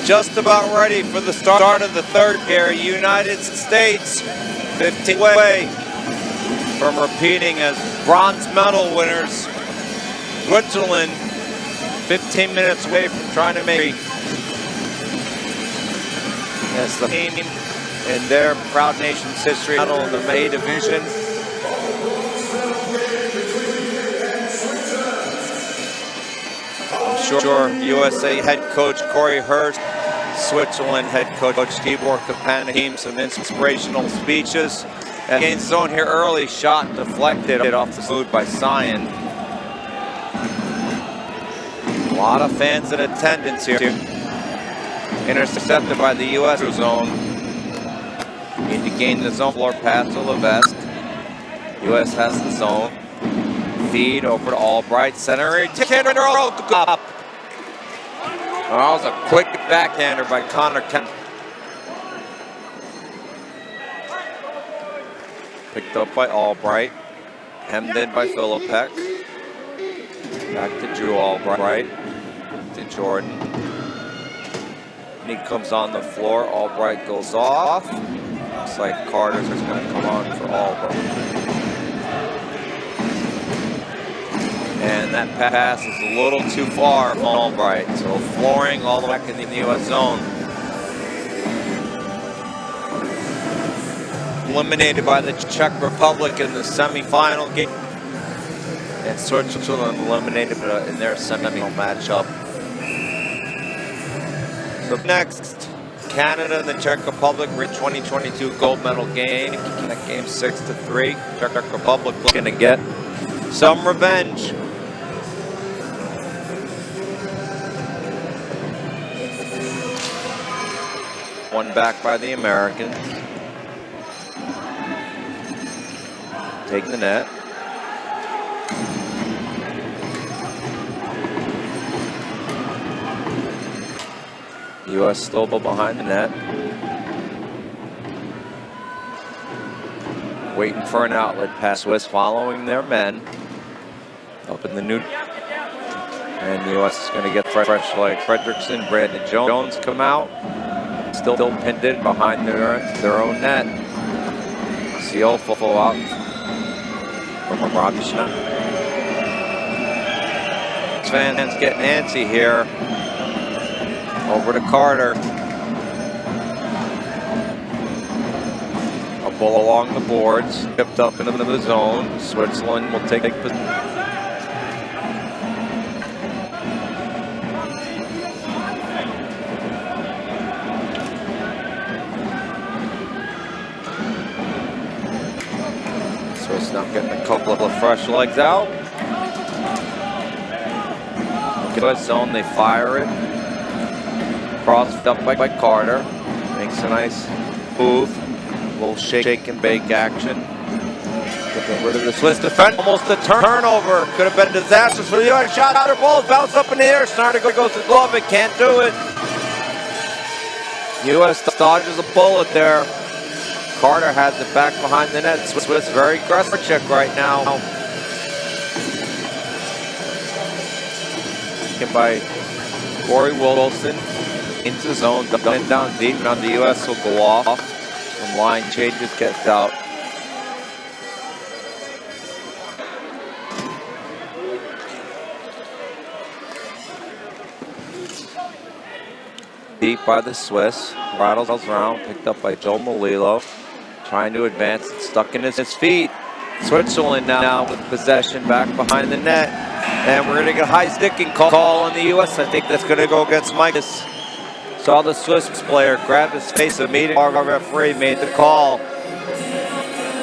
Just about ready for the start of the third here. United States 15 away from repeating as bronze medal winners. Switzerland 15 minutes away from trying to make as the team in their proud nation's history medal in the A division. I'm sure USA head coach Corey Hurst, Switzerland head coach Tibor Kapanik, some inspirational speeches. Against zone here early, shot deflected off the smooth by Cyan. A lot of fans in attendance here. Intercepted by the US zone. Need to gain the zone floor pass to Levesque. US has the zone. Feed over to Albright, center. Ticket up. Oh, that was a quick backhander by Connor Kemp. Picked up by Albright. Hemmed in by Philippek. Back to Drew Albright. To Jordan. And he comes on the floor. Albright goes off. Looks like Carter's is going to come on for Albright. And that pass is a little too far from Albright. So flooring all the way back in the US zone. Eliminated by the Czech Republic in the semifinal game. And Switzerland eliminated in their semifinal matchup. So next, Canada and the Czech Republic were 2022 gold medal game. That game 6-3. Czech Republic looking to get some revenge. One back by the Americans. Take the net. US still behind the net. Waiting for an outlet pass. Swiss following their men. Up in the new. And the US is going to get fresh like Fredrickson. Brandon Jones come out. Still pinned in behind their own net. Ciolfo out from Robbie Schnapp. Fans getting antsy here. Over to Carter. A ball along the boards. Tipped up into the zone. Switzerland will take the. Swiss now getting a couple of fresh legs out. Good zone, they fire it. Crossed up by Carter. Makes a nice move. A little shake and bake action. Get rid of the Swiss defense. Almost a turnover. Could have been disastrous for the US. Shot out their balls, bounce up in the air. Snyder goes to glove it, can't do it. US dodges a bullet there. Carter has it back behind the net. Swiss very aggressive check right now. Taken by Corey Wilson into zone, down deep, and on the US will go off. Some line changes, gets out. Deep by the Swiss, rattles around, picked up by Joe Melillo, trying to advance, stuck in his feet. Switzerland now with possession back behind the net, and we're going to get a high sticking call on the US. I think that's going to go against Midas. Saw the Swiss player grab his face immediately. Our referee made the call.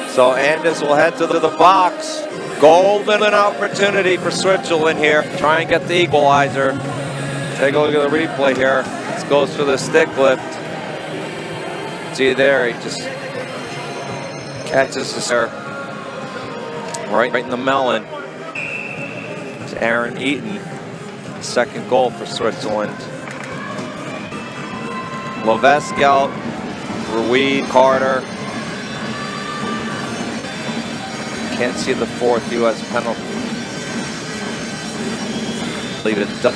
So Andes will head to the box. Golden opportunity for Switzerland here. Try and get the equalizer. Take a look at the replay here. Goes for the stick lift. See there, he just catches this there right in the melon. It's Aaron Eaton, second goal for Switzerland. Levesque out, Ruiz, Carter. Can't see the fourth US penalty. Leave it done.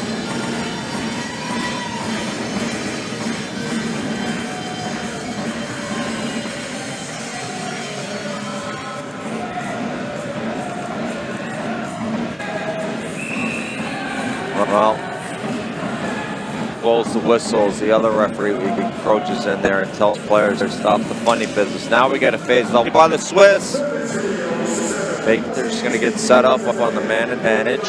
Well, blows the whistles. The other referee approaches in there and tells players to stop the funny business. Now we get a phase up by the Swiss. They're just going to get set up on the man advantage.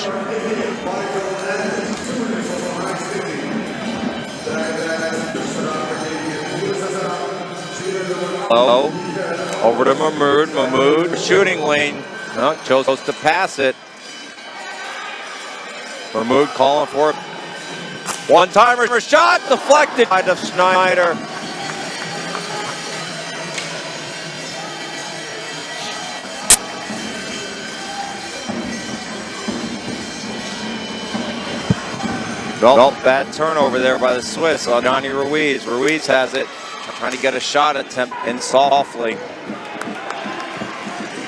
Oh, over to Mahmoud. Mahmoud, shooting lane. No, chose to pass it. Mahmoud calling for it. One-timer shot deflected by Schneider. Well, bad turnover there by the Swiss on Johnny Ruiz. Ruiz has it, trying to get a shot attempt in softly.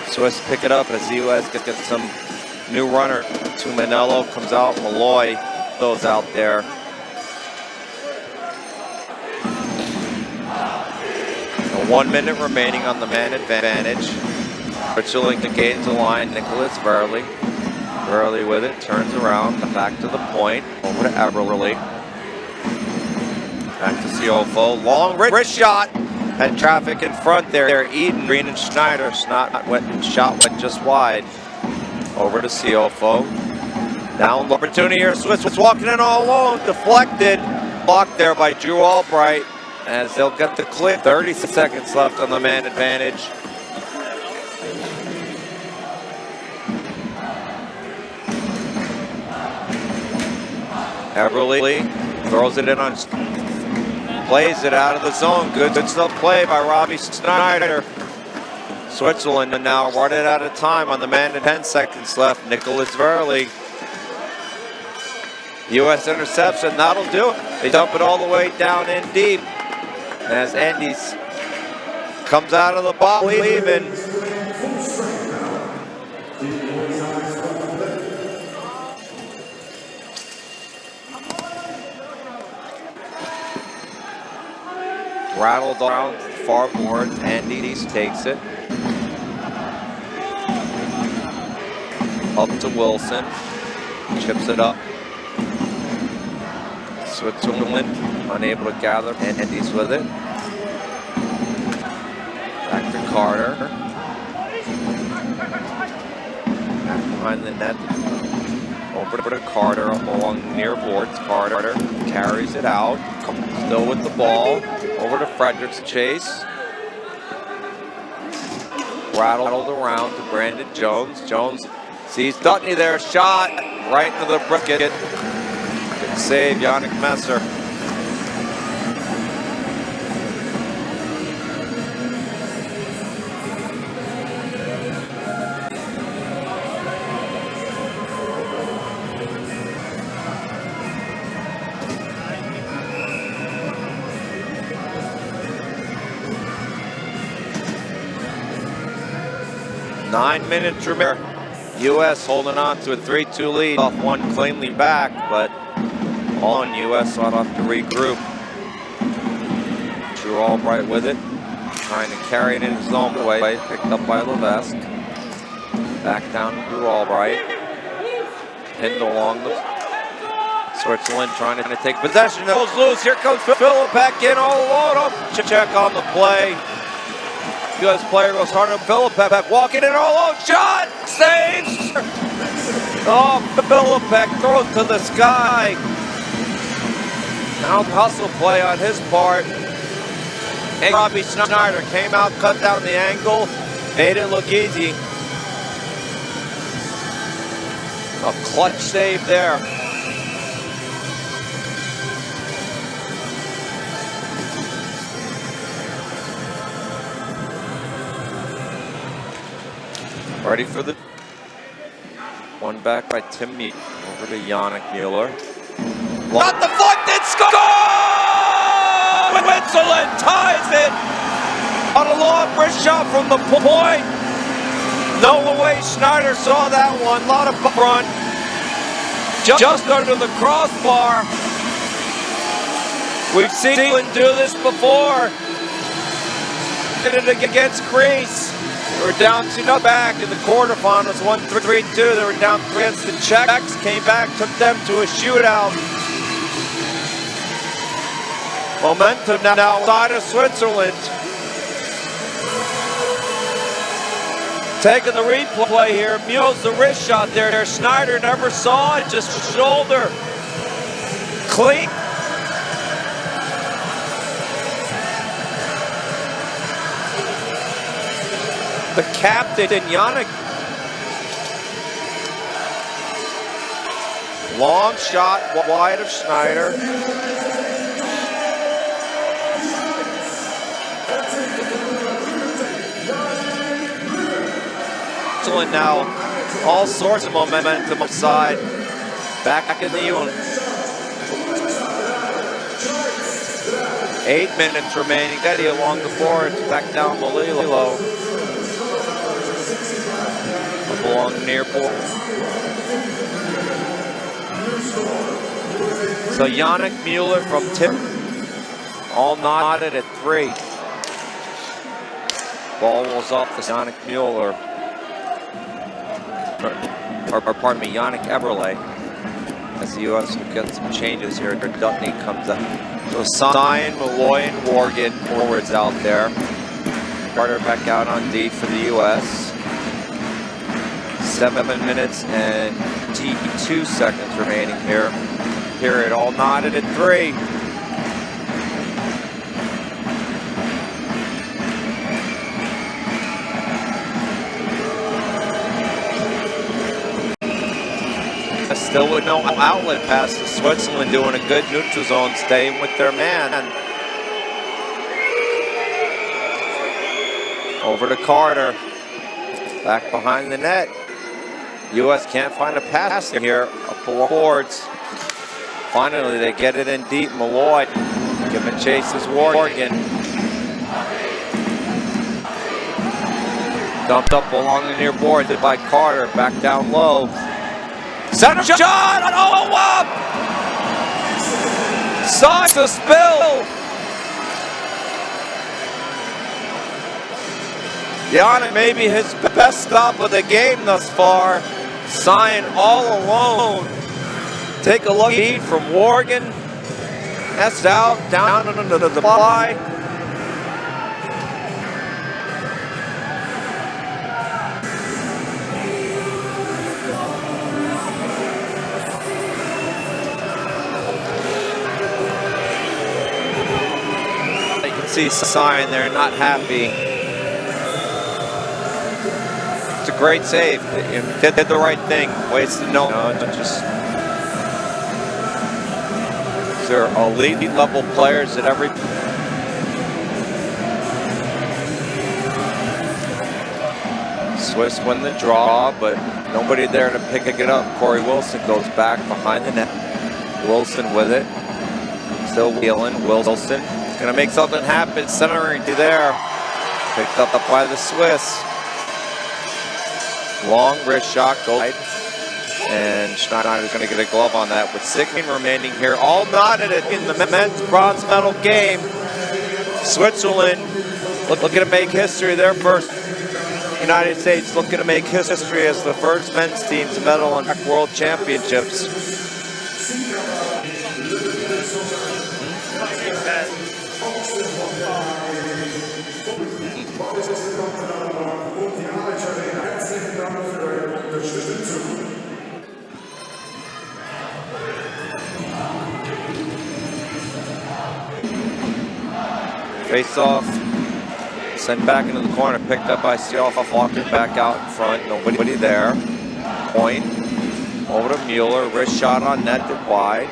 Swiss pick it up as the US gets some new runner. Tumanello comes out, Malloy goes out there. So 1 minute remaining on the man advantage. Switzerland gains the line, Nicholas Verley. Verley with it, turns around, back to the point, over to Eberle. Back to Ciofo, long wrist shot. Had traffic in front there. Eden, Green, and Schneider. Shot went just wide. Over to Ciofo. Now opportunity here. Swiss was walking in all alone. Deflected. Blocked there by Drew Albright. As they'll get the clip. 30 seconds left on the man advantage. Eberle throws it in on. Plays it out of the zone. Good stuff play by Robbie Schneider. Switzerland now running out of time on the man and 10 seconds left. Nicholas Verley. U.S. interception, that'll do it. They dump it all the way down in deep. As Andes comes out of the ball leaving. Rattled around far board, Andes takes it. Up to Wilson, chips it up. Switzerland unable to gather, Andes with it. Back to Carter. Back behind the net. Over to Carter along near boards. Carter carries it out. Still with the ball. Over to Fredericks Chase. rattled around to Brandon Jones. Jones sees Dutney there, shot right into the brisket. Good save, Yannick Messer. Nine minutes remaining. U.S. holding on to a 3-2 lead off one cleanly back, but all on U.S. ought to have to regroup. Drew Albright with it, trying to carry it in his own way, picked up by Levesque. Back down to Drew Albright. Pinned along the Switzerland trying to take possession. Goes loose. Here comes Phillip back in all alone. Check on the play. U.S. player goes hard on Phillip, walking in all alone, shot, saves! Oh, Phillip throws to the sky. Now hustle play on his part. And Robbie Schneider came out, cut down the angle, made it look easy. A clutch save there. Ready for the one back by Tim Meek. Over to Yannick Mueller. Not deflected, score! Switzerland ties it on a long wrist shot from the point. No way Schneider saw that one. A lot of front. Just under the crossbar. We've seen him do this before. Did it against Greece. They were down 2-0 back in the quarterfinals, 1-3-2. They were down 3 against the Czechs, came back, took them to a shootout. Momentum now outside of Switzerland. Taking the replay here, Mueller's the wrist shot there. Schneider never saw it, just shoulder. Clean. The captain, Yannick. Long shot wide of Schneider. Switzerland now, all sorts of momentum upside. Back in the unit. 8 minutes remaining. Eddie along the boards, back down Malilo. Along near board. So Yannick Mueller from Tim, all knotted at 3. Ball was off to Yannick Mueller. Or pardon me, Yannick Eberle. As the U.S. will get some changes here. Dutney comes up. So Sion, Malloy, and Morgan forwards out there. Carter back out on D for the U.S. 7 minutes and 2 seconds remaining here. Period, all knotted at 3. Still with no outlet pass to Switzerland, doing a good neutral zone, staying with their man. Over to Carter, back behind the net. U.S. can't find a pass here up the boards. Finally, they get it in deep. Malloy giving chases Morgan. Dumped up along the near board by Carter, back down low. Center shot, oh up! Signs the spill. Yannick maybe his best stop of the game thus far. Sion all alone. Take a look, feed from Morgan. That's out, down under the fly. You can see Sion there, not happy. It's a great save. Did the right thing. Wasted no. Just they're elite level players at every. Swiss win the draw, but nobody there to pick it up. Corey Wilson goes back behind the net. Wilson with it. Still wheeling. Wilson gonna make something happen. Centering to there. Picked up by the Swiss. Long wrist shot goes. And Schneider's gonna get a glove on that with 16 remaining here. All knotted in the men's bronze medal game. Switzerland looking to make history. Their first. United States looking to make history as the first men's team to medal in World Championships. Face off. Sent back into the corner, picked up by Seoff, walking back out in front, nobody there. Point, over to Mueller, wrist shot on net to wide.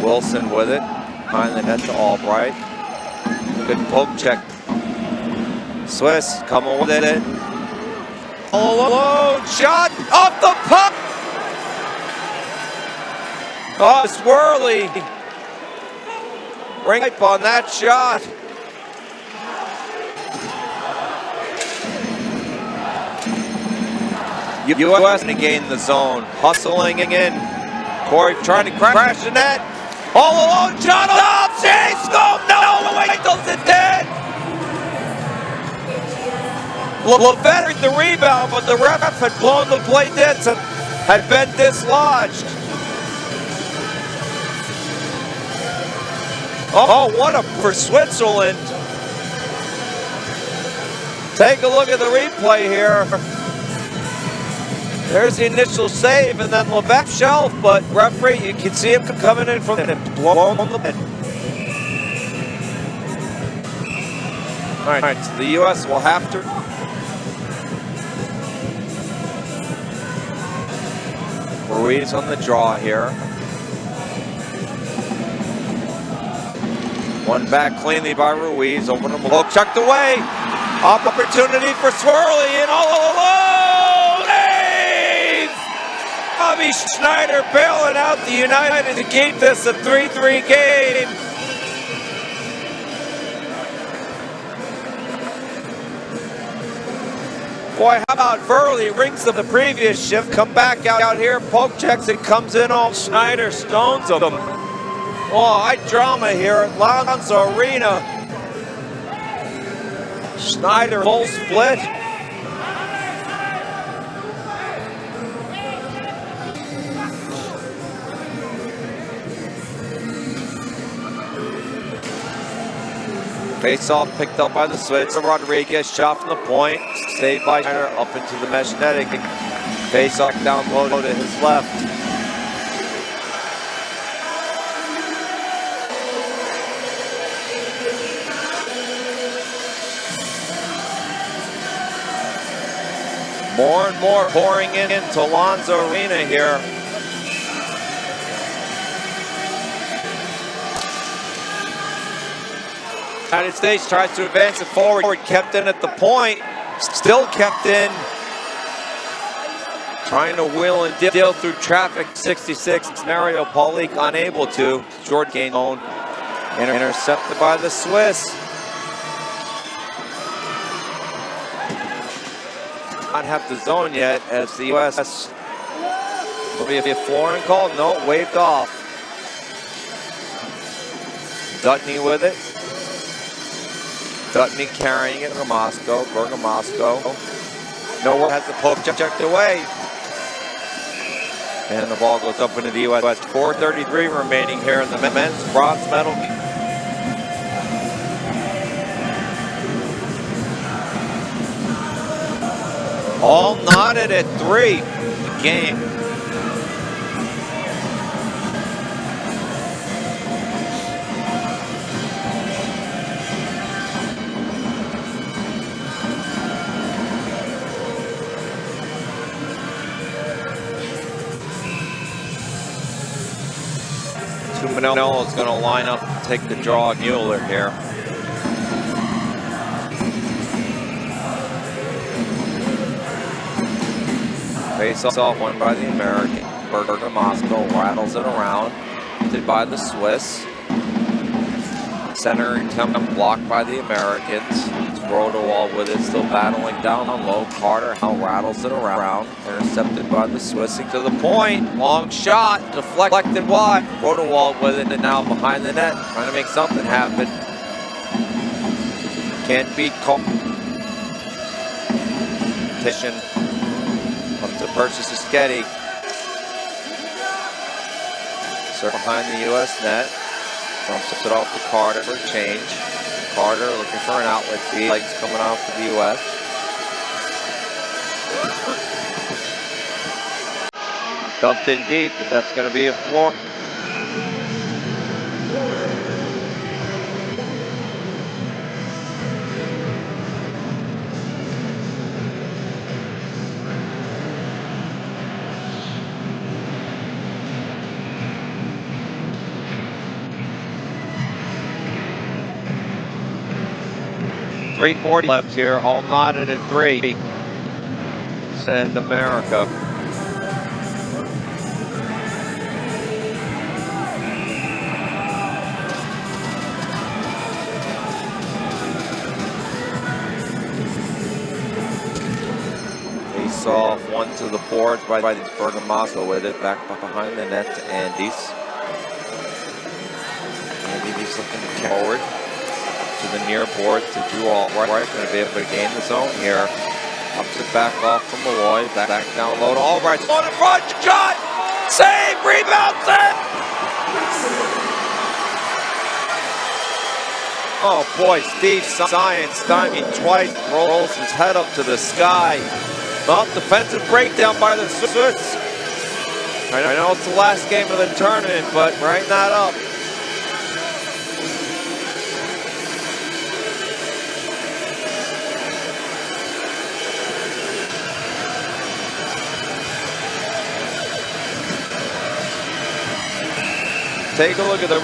Wilson with it, behind the net to Albright. Good poke check. Swiss coming with it. All alone, shot off the puck! Oh, swirly. Ring up on that shot. U.S. to gain the zone. Hustling in. Corey trying to crash the net. All alone, shot off. Chase, go! No, wait till it's dead. Levette with the rebound, but the ref had blown the play dead, so had been dislodged. Oh, what a for Switzerland. Take a look at the replay here. There's the initial save, and then Levette shelf, but referee, you can see him coming in from the blown on the bed. All right, so the U.S. will have to. Ruiz on the draw here. One back cleanly by Ruiz, over to Malone, chucked away. Opportunity for Swirly, and all alone! Hey! Bobby Schneider bailing out the United to keep this a 3-3 game. Boy, how about Furley rings of the previous shift, come back out here, poke checks, and comes in all Schneider stones of them. Oh, high drama here at Alonzo Arena. Schneider full split. Face off picked up by the Swiss. Rodriguez shot from the point. Saved by Schneider up into the mesh netting. Face off down low to his left. More and more pouring into Alonzo Arena here. United States tries to advance it forward, kept in at the point, still kept in. Trying to wheel and deal through traffic, 66, Mario Paulik unable to. Short gain own, intercepted by the Swiss. Not have the zone yet as the U.S. will be a flooring call. No, waved off. Dutney with it. Dutney carrying it. Bergamasco. Nowhere has the poke checked away. And the ball goes up into the U.S. 4:33 remaining here in the men's bronze medal. All knotted at 3, the game. Manello is going to line up and take the draw at Mueller here. Face off one by the American. Berger Moscow rattles it around. Hit by the Swiss. Center attempt blocked by the Americans. Rodewald with it, still battling down low. Carter now rattles it around. Intercepted by the Swiss to the point. Long shot, deflected wide. Rodewald with it and now behind the net, trying to make something happen. Can't beat competition. Up to Sketty. Circle behind the U.S. net. Dumps it off to Carter for a change. Carter looking for an outlet feed. Legs coming off for the U.S. Dumped in deep, but that's going to be a floor. .340 left here, all knotted at 3. Send America. Face off, one to the boards by the Berger Moscow with it, back behind the net to Andes. Andes looking forward to the near board to Drew Albright, going to be able to gain the zone here. Ups it back off from Malloy, back down low to Albright. On the front, shot! Save, rebound, set! Oh boy, Steve Science stymied twice, rolls his head up to the sky. Well, defensive breakdown by the Swiss. I know it's the last game of the tournament, but writing that up. Take a look at the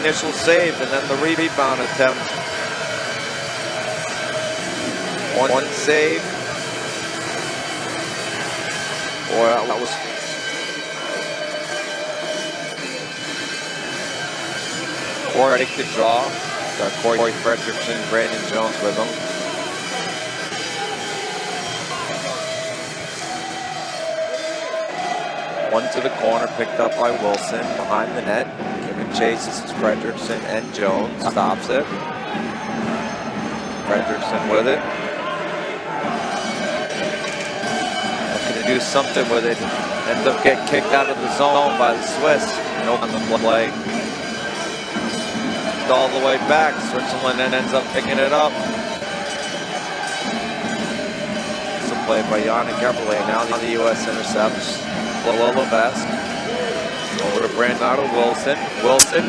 initial save and then the rebound attempt. One save. Boy, that was... Corey take the draw. Got Corey Fredrickson, Brandon Jones with him. One to the corner, picked up by Wilson, behind the net. Giving chases is Fredrickson and Jones. Stops it. Fredrickson with it. Looking to do something with it. Ends up getting kicked out of the zone by the Swiss. No on the play. All the way back. Switzerland ends up picking it up. It's a play by Yannick Eberle. Now the U.S. intercepts. Below Levesque. Over to Brandon Wilson. Wilson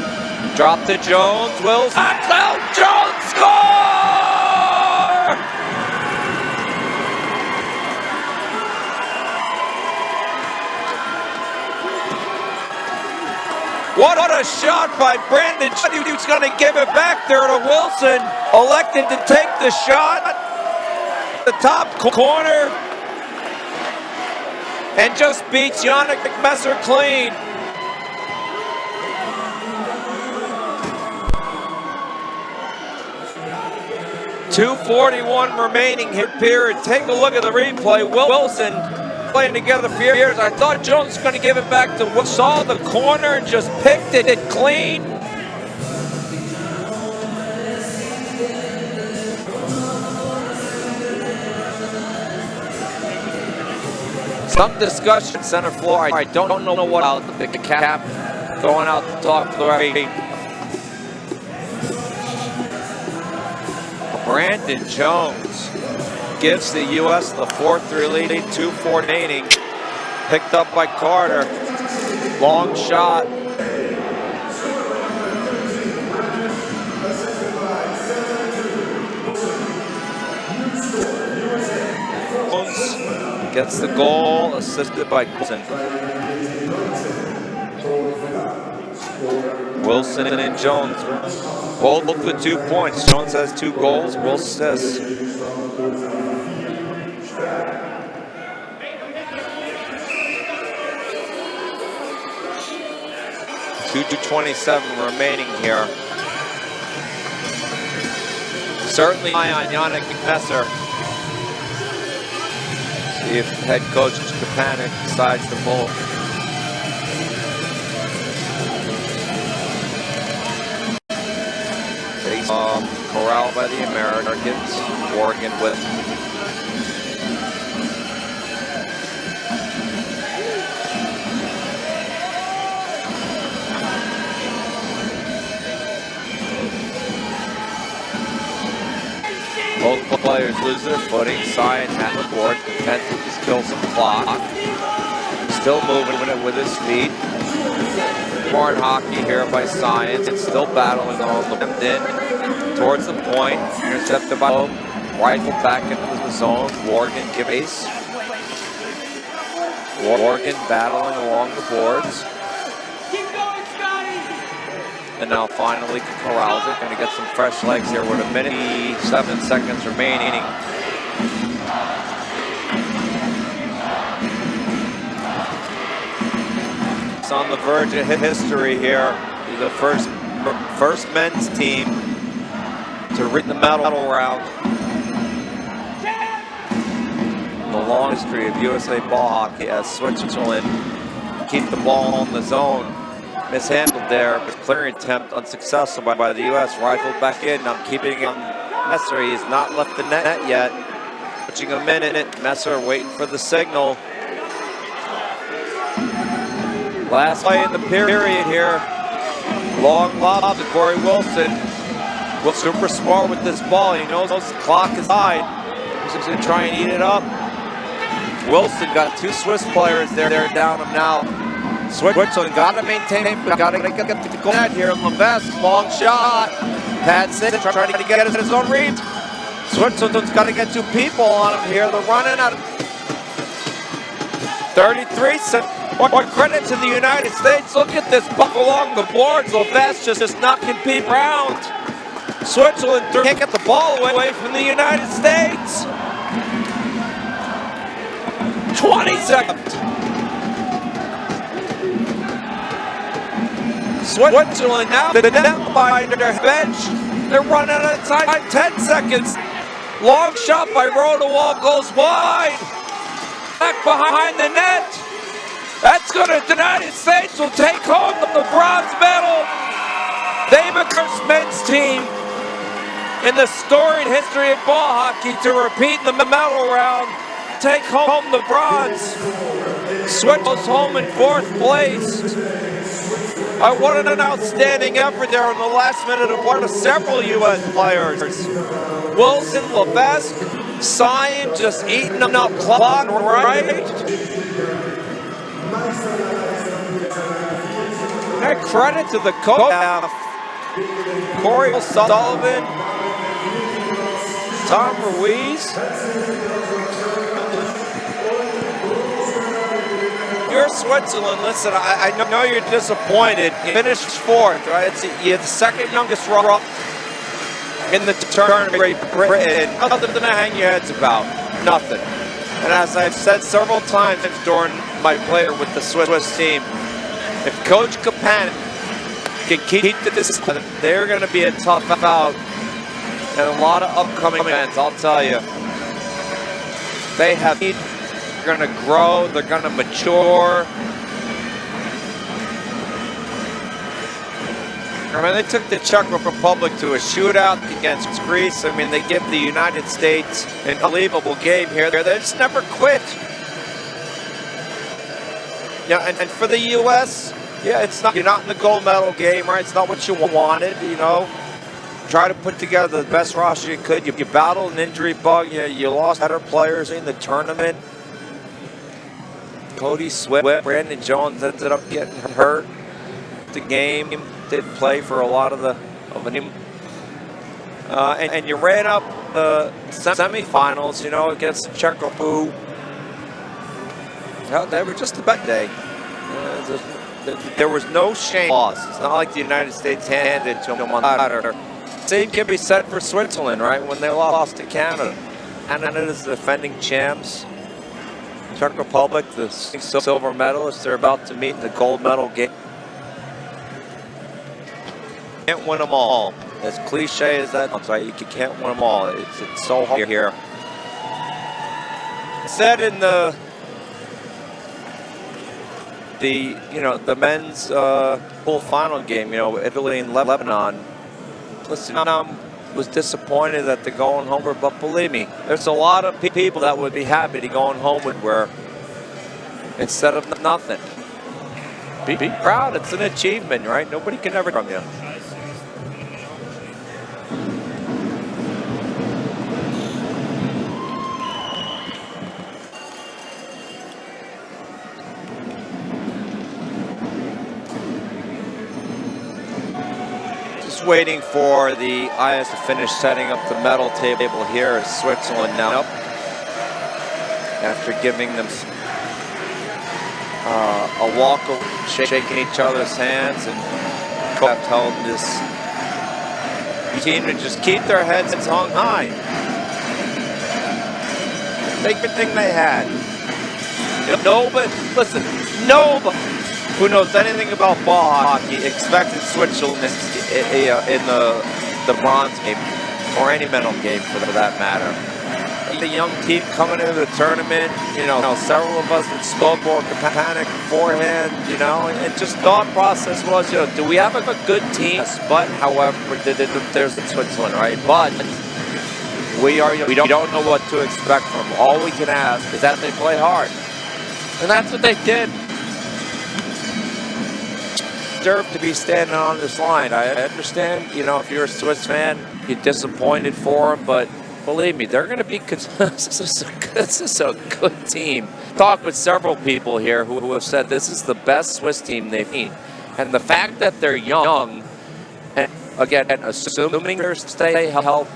dropped to Jones. Wilson knocks out. Jones score! What a shot by Brandon. He was going to give it back there to Wilson. Elected to take the shot. The top corner. And just beats Yannick Messer clean. .241 remaining here period. Take a look at the replay. Wilson playing together for years. I thought Jones was going to give it back to Wilson. Saw the corner and just picked it clean. Some discussion center floor. I don't know what out the cap going out to talk to the referee. Brandon Jones gives the U.S. the 4-3 lead, 2-4 remaining. Picked up by Carter. Long shot. Gets the goal, assisted by Wilson. Wilson and Jones both with 2 points. Jones has 2 goals, Wilson assists. 2:27 remaining here. Certainly eye on Yannick Messer. See if head coach Kapanik decides to pull. Face corralled by the Americans. Oregon with both players lose their footing. Sion at the board, intent to just kill some clock. Still moving it with his feet. Hard hockey here by Sion. It's still battling on the in towards the point. Intercepted by Hope. Rifle back into the zone. Morgan give ace. Morgan battling along the boards. And now finally corrals it. Going to get some fresh legs here with 1:07 seconds remaining. It's on the verge of history here. The first men's team to reach the medal round. The long history of USA ball hockey as Switzerland keep the ball in the zone. Mishandled there, but clearing attempt unsuccessful by the U.S. Rifled back in. I'm keeping him. Messer, he's not left the net yet. Watching a minute. Messer waiting for the signal. Last play in the period here. Long lob to Corey Wilson. Well, super smart with this ball. He knows the clock is high. He's just going to try and eat it up. Wilson got 2 Swiss players there. They're down him now. Switzerland got to maintain, got to get the goal net here. Levesque, long shot. Pads in, trying to get his own read. Switzerland's got to get 2 people on him here. They're running out of 33. More credit to the United States. Look at this buck along the boards. Levesque just knocking people around. Switzerland can't get the ball away from the United States. 20 seconds. Switzerland now, the net by their bench. They're running out of time, 10 seconds. Long shot by Rodewald goes wide. Back behind the net. That's good. The United States will take home the bronze medal. They become the men's team in the storied history of ball hockey to repeat the medal round. Take home the bronze. Switzerland's home in 4th place. What an outstanding effort there in the last minute of one of several U.S. players. Wilson, Levesque, Sion just eating them up clock, right? And credit to the coach, Corey Sullivan, Tom Ruiz. You're Switzerland. Listen, I know you're disappointed. You finished 4th, right? You're the 2nd youngest runner-up in the tournament. Great Britain. Nothing to hang your heads about. Nothing. And as I've said several times during my play with the Swiss team, if Coach Kapanik can keep this, they're going to be a tough out. And a lot of upcoming events, I'll tell you. They have. They're going to grow, they're going to mature. I mean, they took the Czech Republic to a shootout against Greece. I mean, they give the United States an unbelievable game here. They just never quit. Yeah, and for the U.S., yeah, it's not, you're not in the gold medal game, right? It's not what you wanted, you know. Try to put together the best roster you could. You battled an injury bug. You lost better players in the tournament. Cody Swift, Brandon Jones ended up getting hurt. The game didn't play for a lot of the game. And you ran up the semifinals, you know, against the Czech Republic. They were just a bad day. there was no shame loss. It's not like the United States handed it to them on the platter. Same can be said for Switzerland, right? When they lost to Canada. Canada is the defending champs. Czech Republic, the silver medalists, they're about to meet in the gold medal game. Can't win them all. As cliche as that sounds, right? You can't win them all. It's so hard here. Said in the men's full final game, Italy and Lebanon. Listen, was disappointed that they're going homeward, but believe me, there's a lot of people that would be happy to going homeward where instead of nothing. Be proud. It's an achievement, right? Nobody can ever from you. Waiting for the IS to finish setting up the medal table here in Switzerland now. After giving them a walk, shaking each other's hands, and Coach told this team to just keep their heads hung high. Take everything they had. Nobody who knows anything about ball hockey expected Switzerland in the bronze game, or any medal game for that matter. The young team coming into the tournament, several of us that spoke more panic beforehand, and just thought process was, do we have a good team? But, however, there's Switzerland, right? But we don't know what to expect from them. All we can ask is that they play hard. And that's what they did. Deserve to be standing on this line. I understand, if you're a Swiss fan, you're disappointed for them, but believe me, they're going to be. This is a good team. Talked with several people here who have said this is the best Swiss team they've seen, and the fact that they're young, and again, assuming they stay healthy,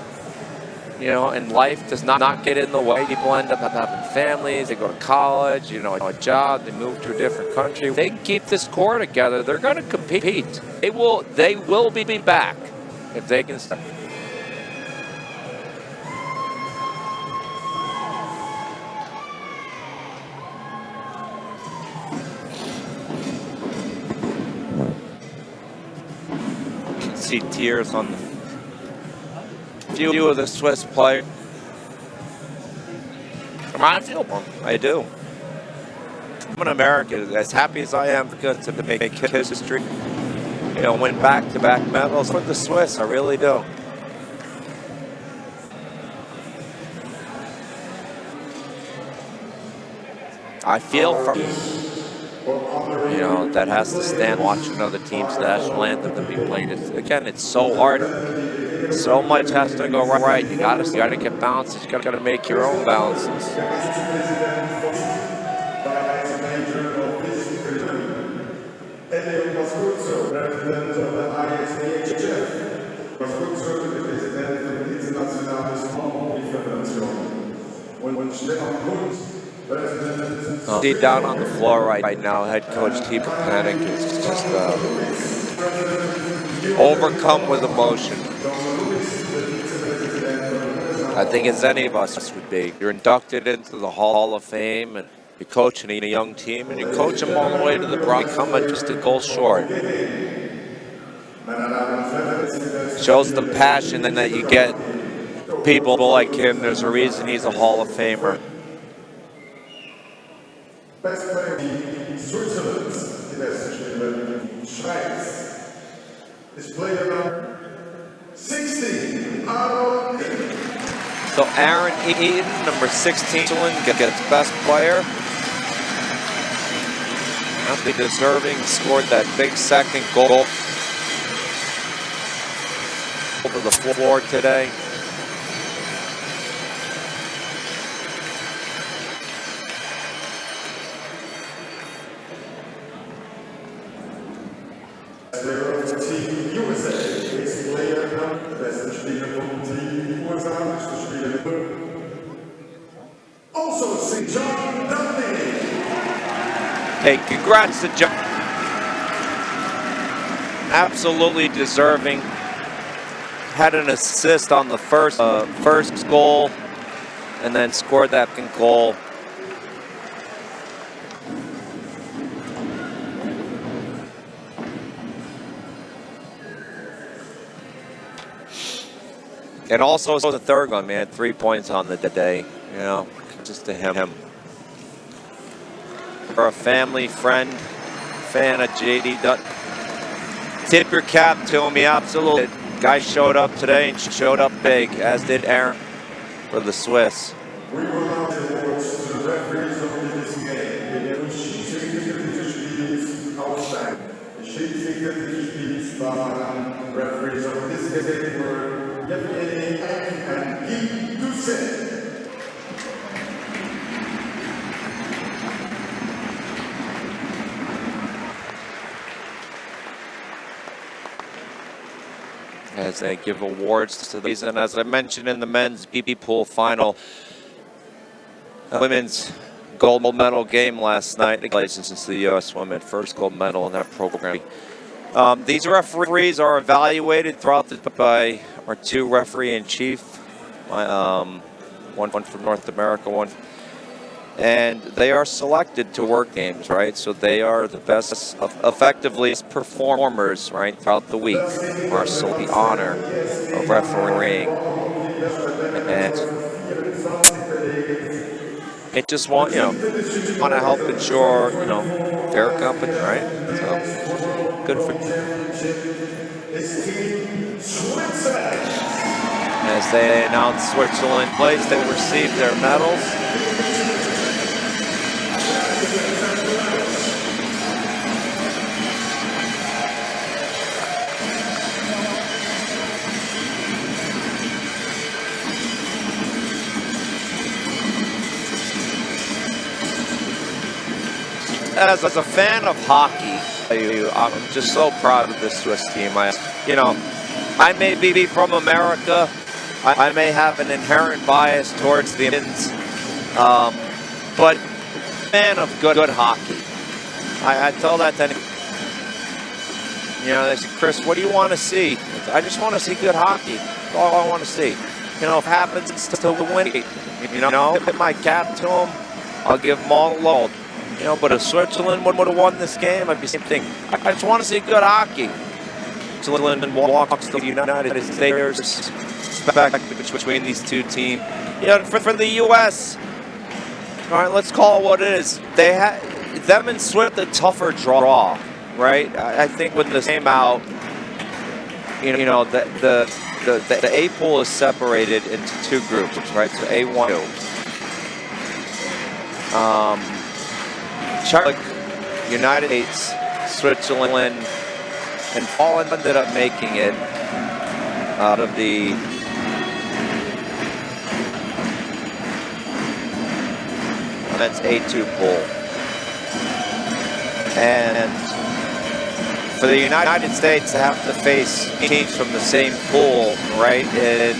and life does not get in the way. People end up having families, they go to college, a job, they move to a different country. If they can keep this core together, they're going to compete. They will be back if they can stay. You can see tears on the few of the Swiss players. I feel them. I do. I'm an American. As happy as I am to make history, win back-to-back medals for the Swiss. I really do. I feel for that has to stand watching other teams' national anthem to be played. It's so hard. So much has to go right. You gotta get balances. You gotta make your own balances. See down on the floor right now, head coach Tipa Panic is just overcome with emotion. I think as any of us would be. You're inducted into the Hall of Fame, and you're coaching a young team, and you coach them all the way to the bronze, coming just a goal short. Shows the passion that you get. People like him, there's a reason he's a Hall of Famer. Best player in Switzerland, die beste Spieler in Schweiz, is player number 16, Aaron. So Aaron Eden, number 16, Switzerland gets best player. Not be deserving, scored that big second goal over the floor today. Team USA is player number, the beste Spieler vom Team USA, beste Spieler. Also, St. John Dudley. Hey, congrats to John. absolutely deserving. Had an assist on the first goal, and then scored that goal. And also the third one, man, 3 points on the day, you know, just to him. For a family, friend, fan of JD Dutton. Tip your cap to him, he absolutely. Guy showed up today and showed up big, as did Aaron for the Swiss. We will now awards to the referees of this game. Und schiedsrichterliche Spiels outstanding. Schiedsrichterliche Spiels waren referees of this game were Yevgeny and Guy Doucet. As they give awards to these. And as I mentioned in the men's BB pool final, women's gold medal game last night. Congratulations to the U.S. women, first gold medal in that program. These referees are evaluated throughout by our two referee-in-chief, one from North America, one. And they are selected to work games, right? So they are the best, effectively performers, right, throughout the week. Are so the honor of refereeing, and it just want to help ensure fair company, right? So good for as they announce Switzerland place, they received their medals. As a fan of hockey, I'm just so proud of this Swiss team. I may be from America. I may have an inherent bias towards the Indians, but fan of good hockey. I tell that to they say, Chris, what do you want to see? I just want to see good hockey. That's all I want to see. If it happens to win, tip my cap to them. I'll give them all the load. But if Switzerland would have won this game, I'd be same thing. I just want to see good hockey. Switzerland walks the United States. Respect between these two teams. For the U.S., all right, let's call it what it is. They had them and Swift a tougher draw, right? I think when this came out, the A pool is separated into two groups, right? So A1, Czech, United States, Switzerland, and Poland ended up making it out of the that's A2 pool. And for the United States to have to face teams from the same pool, right, in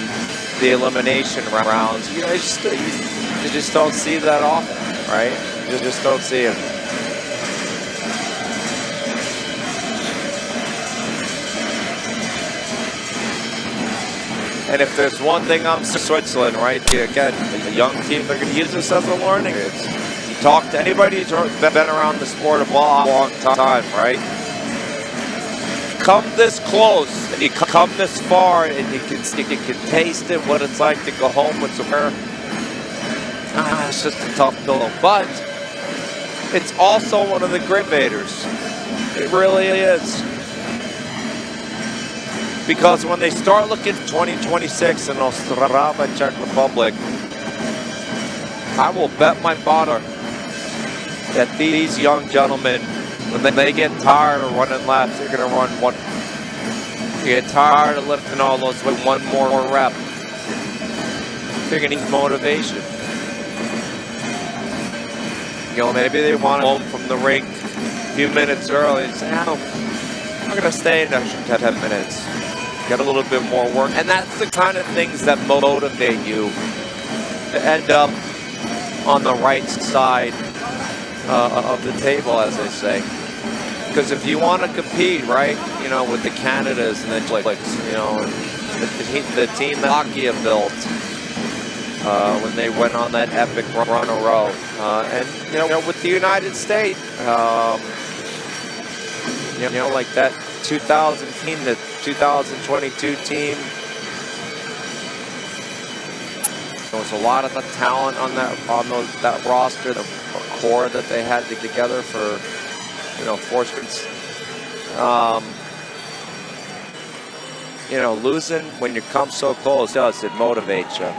the elimination rounds, you just don't see that often, right? You just don't see it. And if there's one thing on Switzerland, right, again, the young team, they're going to use this as a learning. You talk to anybody who's been around the sport a long time, right? Come this close, you come this far, and you can taste it, what it's like to go home with some hair. It's just a tough pill, but it's also one of the great invaders. It really is. Because when they start looking at 2026 in Ostrava, Czech Republic, I will bet my bottom that these young gentlemen, when they get tired of running laps, they're going to run one. They get tired of lifting all those with one more rep. They're going to need motivation. Maybe they want to home from the rink a few minutes early and say, I'm going to stay an extra 10 minutes. Get a little bit more work. And that's the kind of things that motivate you to end up on the right side of the table, as they say. Because if you want to compete, right, you know, with the Canadas and the you know, the team that hockey have built when they went on that epic run a row, and you know, with the United States, you know, like that 2000 team, the 2022 team. There was a lot of the talent on that roster, the core that they had together for, you know, 4 straight. You know, losing when you come so close does it motivate you.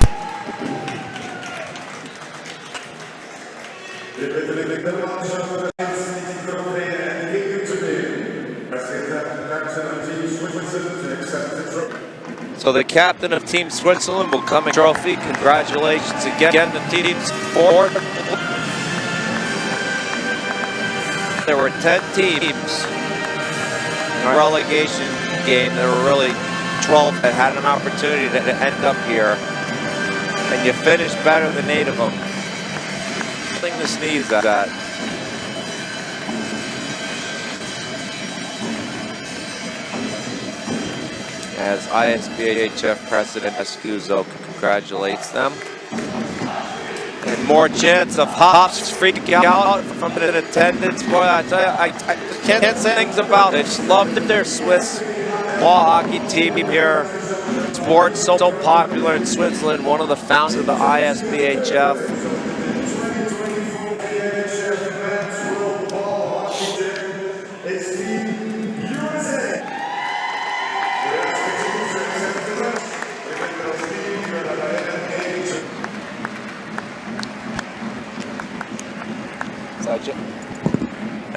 So the captain of Team Switzerland will come in trophy. Congratulations again to Team Sport. There were 10 teams in a relegation game. There were really 12 that had an opportunity to end up here. And you finished better than 8 of them. Nothing to sneeze at. As ISBHF President Escuzo congratulates them. And more chance of Hops freaking out from an attendance. Boy, I tell you, I can't say things about it. I just loved their Swiss ball hockey team here. Sports so popular in Switzerland, one of the founders of the ISBHF.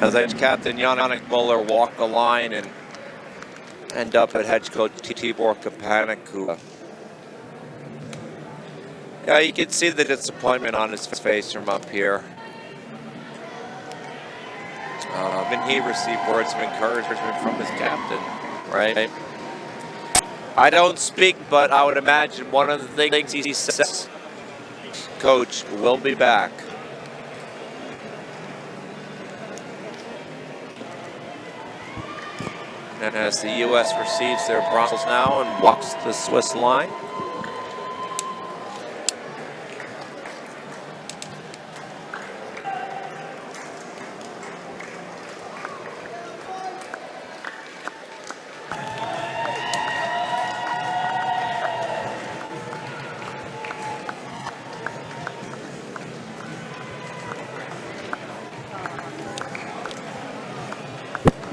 As Captain Yannick Muller walked the line and end up at head coach Tibor Kapanik, who, yeah, you can see the disappointment on his face from up here. And he received words of encouragement from his captain, right? I don't speak, but I would imagine one of the things he says, Coach, we'll be back. And as the U.S. receives their bronze now and walks the Swiss line.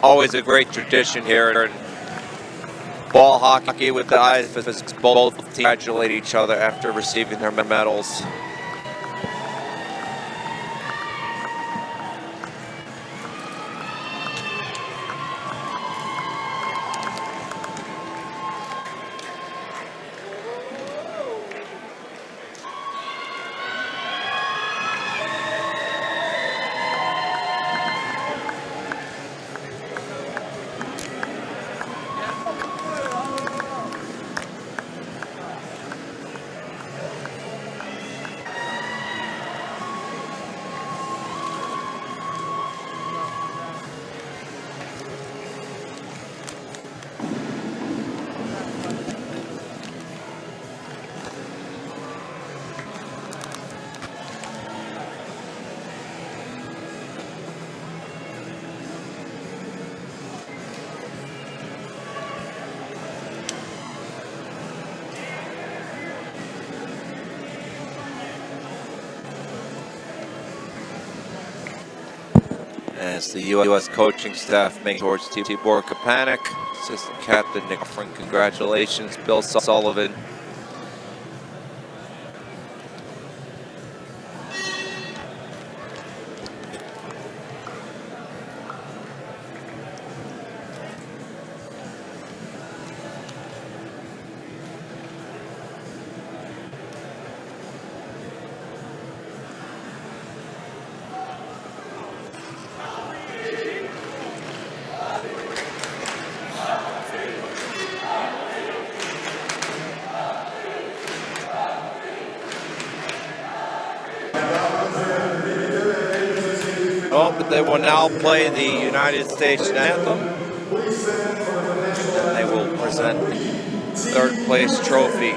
Always a great tradition here in ball hockey with the ISBHF. Both congratulate each other after receiving their medals. As the U.S. coaching staff makes towards Tibor Kapanik, assistant captain Nick Frank, congratulations, Bill Sullivan. They will now play the United States anthem, and they will present the third place trophy.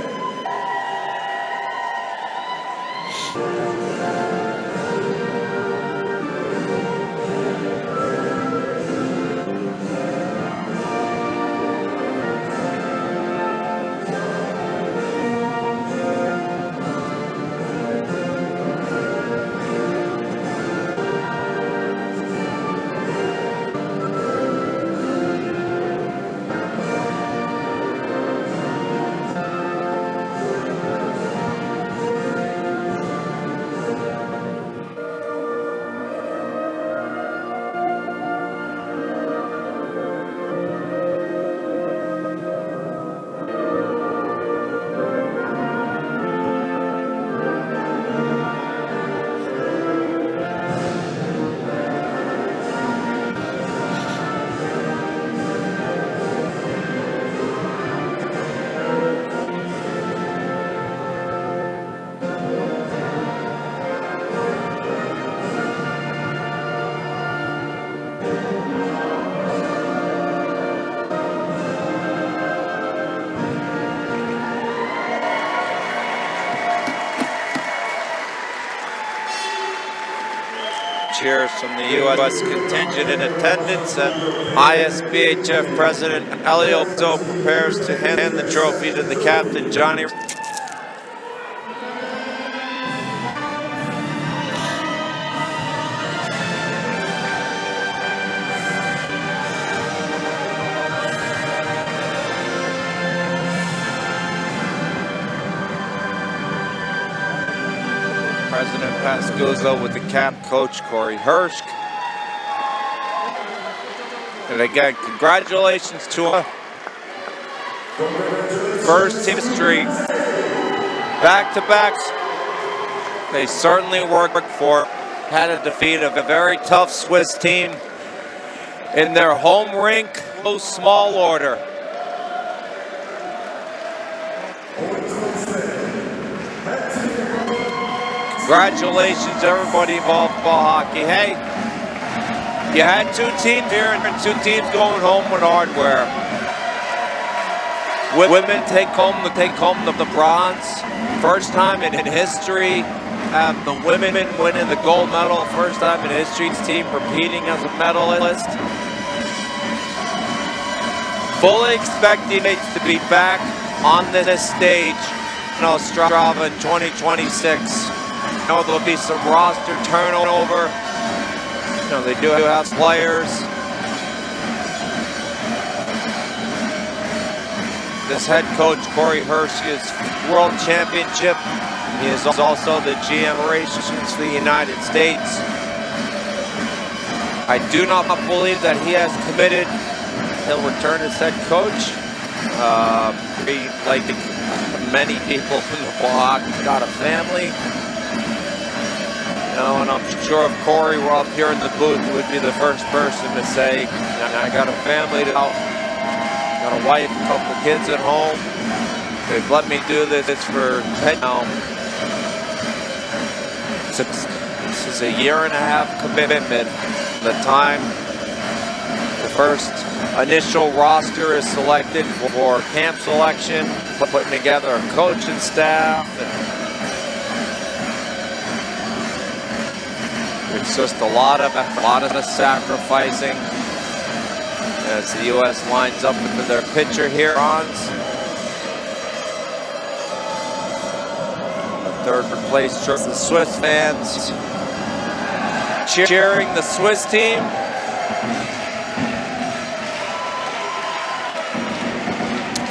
Cheers from the U.S. contingent in attendance, and ISBHF President Elio prepares to hand the trophy to the captain, Johnny. President Pascuzzo with the cap, Coach Corey Hirsch. And again, congratulations to him. First history, back-to-backs. They certainly worked for, had a defeat of a very tough Swiss team in their home rink, no small order. Congratulations, everybody involved in ball hockey. Hey, you had two teams here and two teams going home with hardware. Women take home the bronze. First time in history, the women winning the gold medal. First time in history, team repeating as a medalist. Fully expecting it to be back on this stage in Ostrava in 2026. I know there'll be some roster turnover. You know, they do have players. This head coach, Corey Hirsch, is World Championship. He is also the GM operations for the United States. I do not believe that he has committed. He'll return as head coach. Like many people in the block, got a family. And I'm sure if Corey were up here in the booth, he would be the first person to say, I got a family, got a wife, a couple of kids at home. They've let me do this. It's for pet now. This is a 1.5-year commitment. The time the first initial roster is selected for camp selection, putting together a coaching staff. It's just a lot of sacrificing as the U.S. lines up with their pitcher here. Third place, the Swiss fans cheering the Swiss team.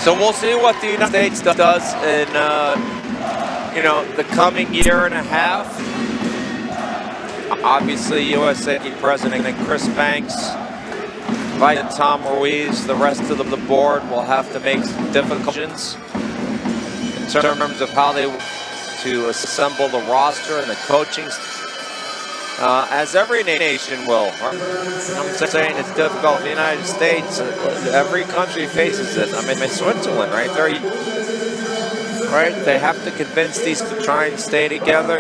So we'll see what the United States does in the coming 1.5 years. Obviously, USA President Chris Banks invited Tom Ruiz. The rest of the board will have to make some difficult decisions in terms of how they to assemble the roster and the coaching, as every nation will. I'm just saying it's difficult in the United States. Every country faces it. I mean, Switzerland, right? They have to convince these to try and stay together.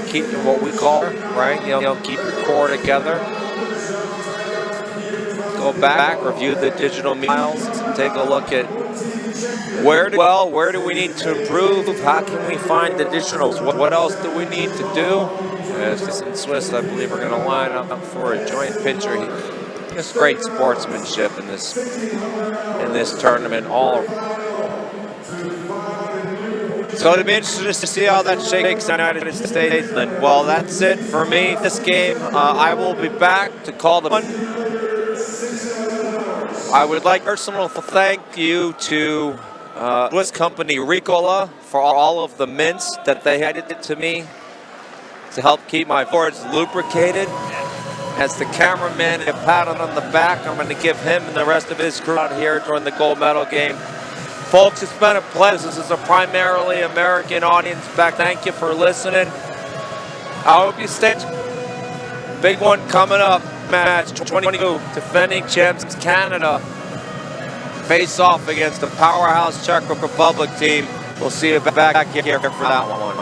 Keep what we call, right? Keep your core together. go back, review the digital files, take a look at where do we need to improve, how can we find additionals, what else do we need to do. As in Swiss, I believe we're going to line up for a joint picture. Just great sportsmanship in this tournament. So it'll be interesting to see how that shakes out in the United States. Well, that's it for me this game. I will be back to call the one. I would like personal thank you to Swiss company Ricola for all of the mints that they handed to me to help keep my boards lubricated. As the cameraman, a pat on the back, I'm going to give him and the rest of his crew out here during the gold medal game. Folks, it's been a pleasure. This is a primarily American audience back. Thank you for listening. I hope you stay. Big one coming up. Match 22, defending champs Canada. Face off against the powerhouse Czech Republic team. We'll see you back here for that one.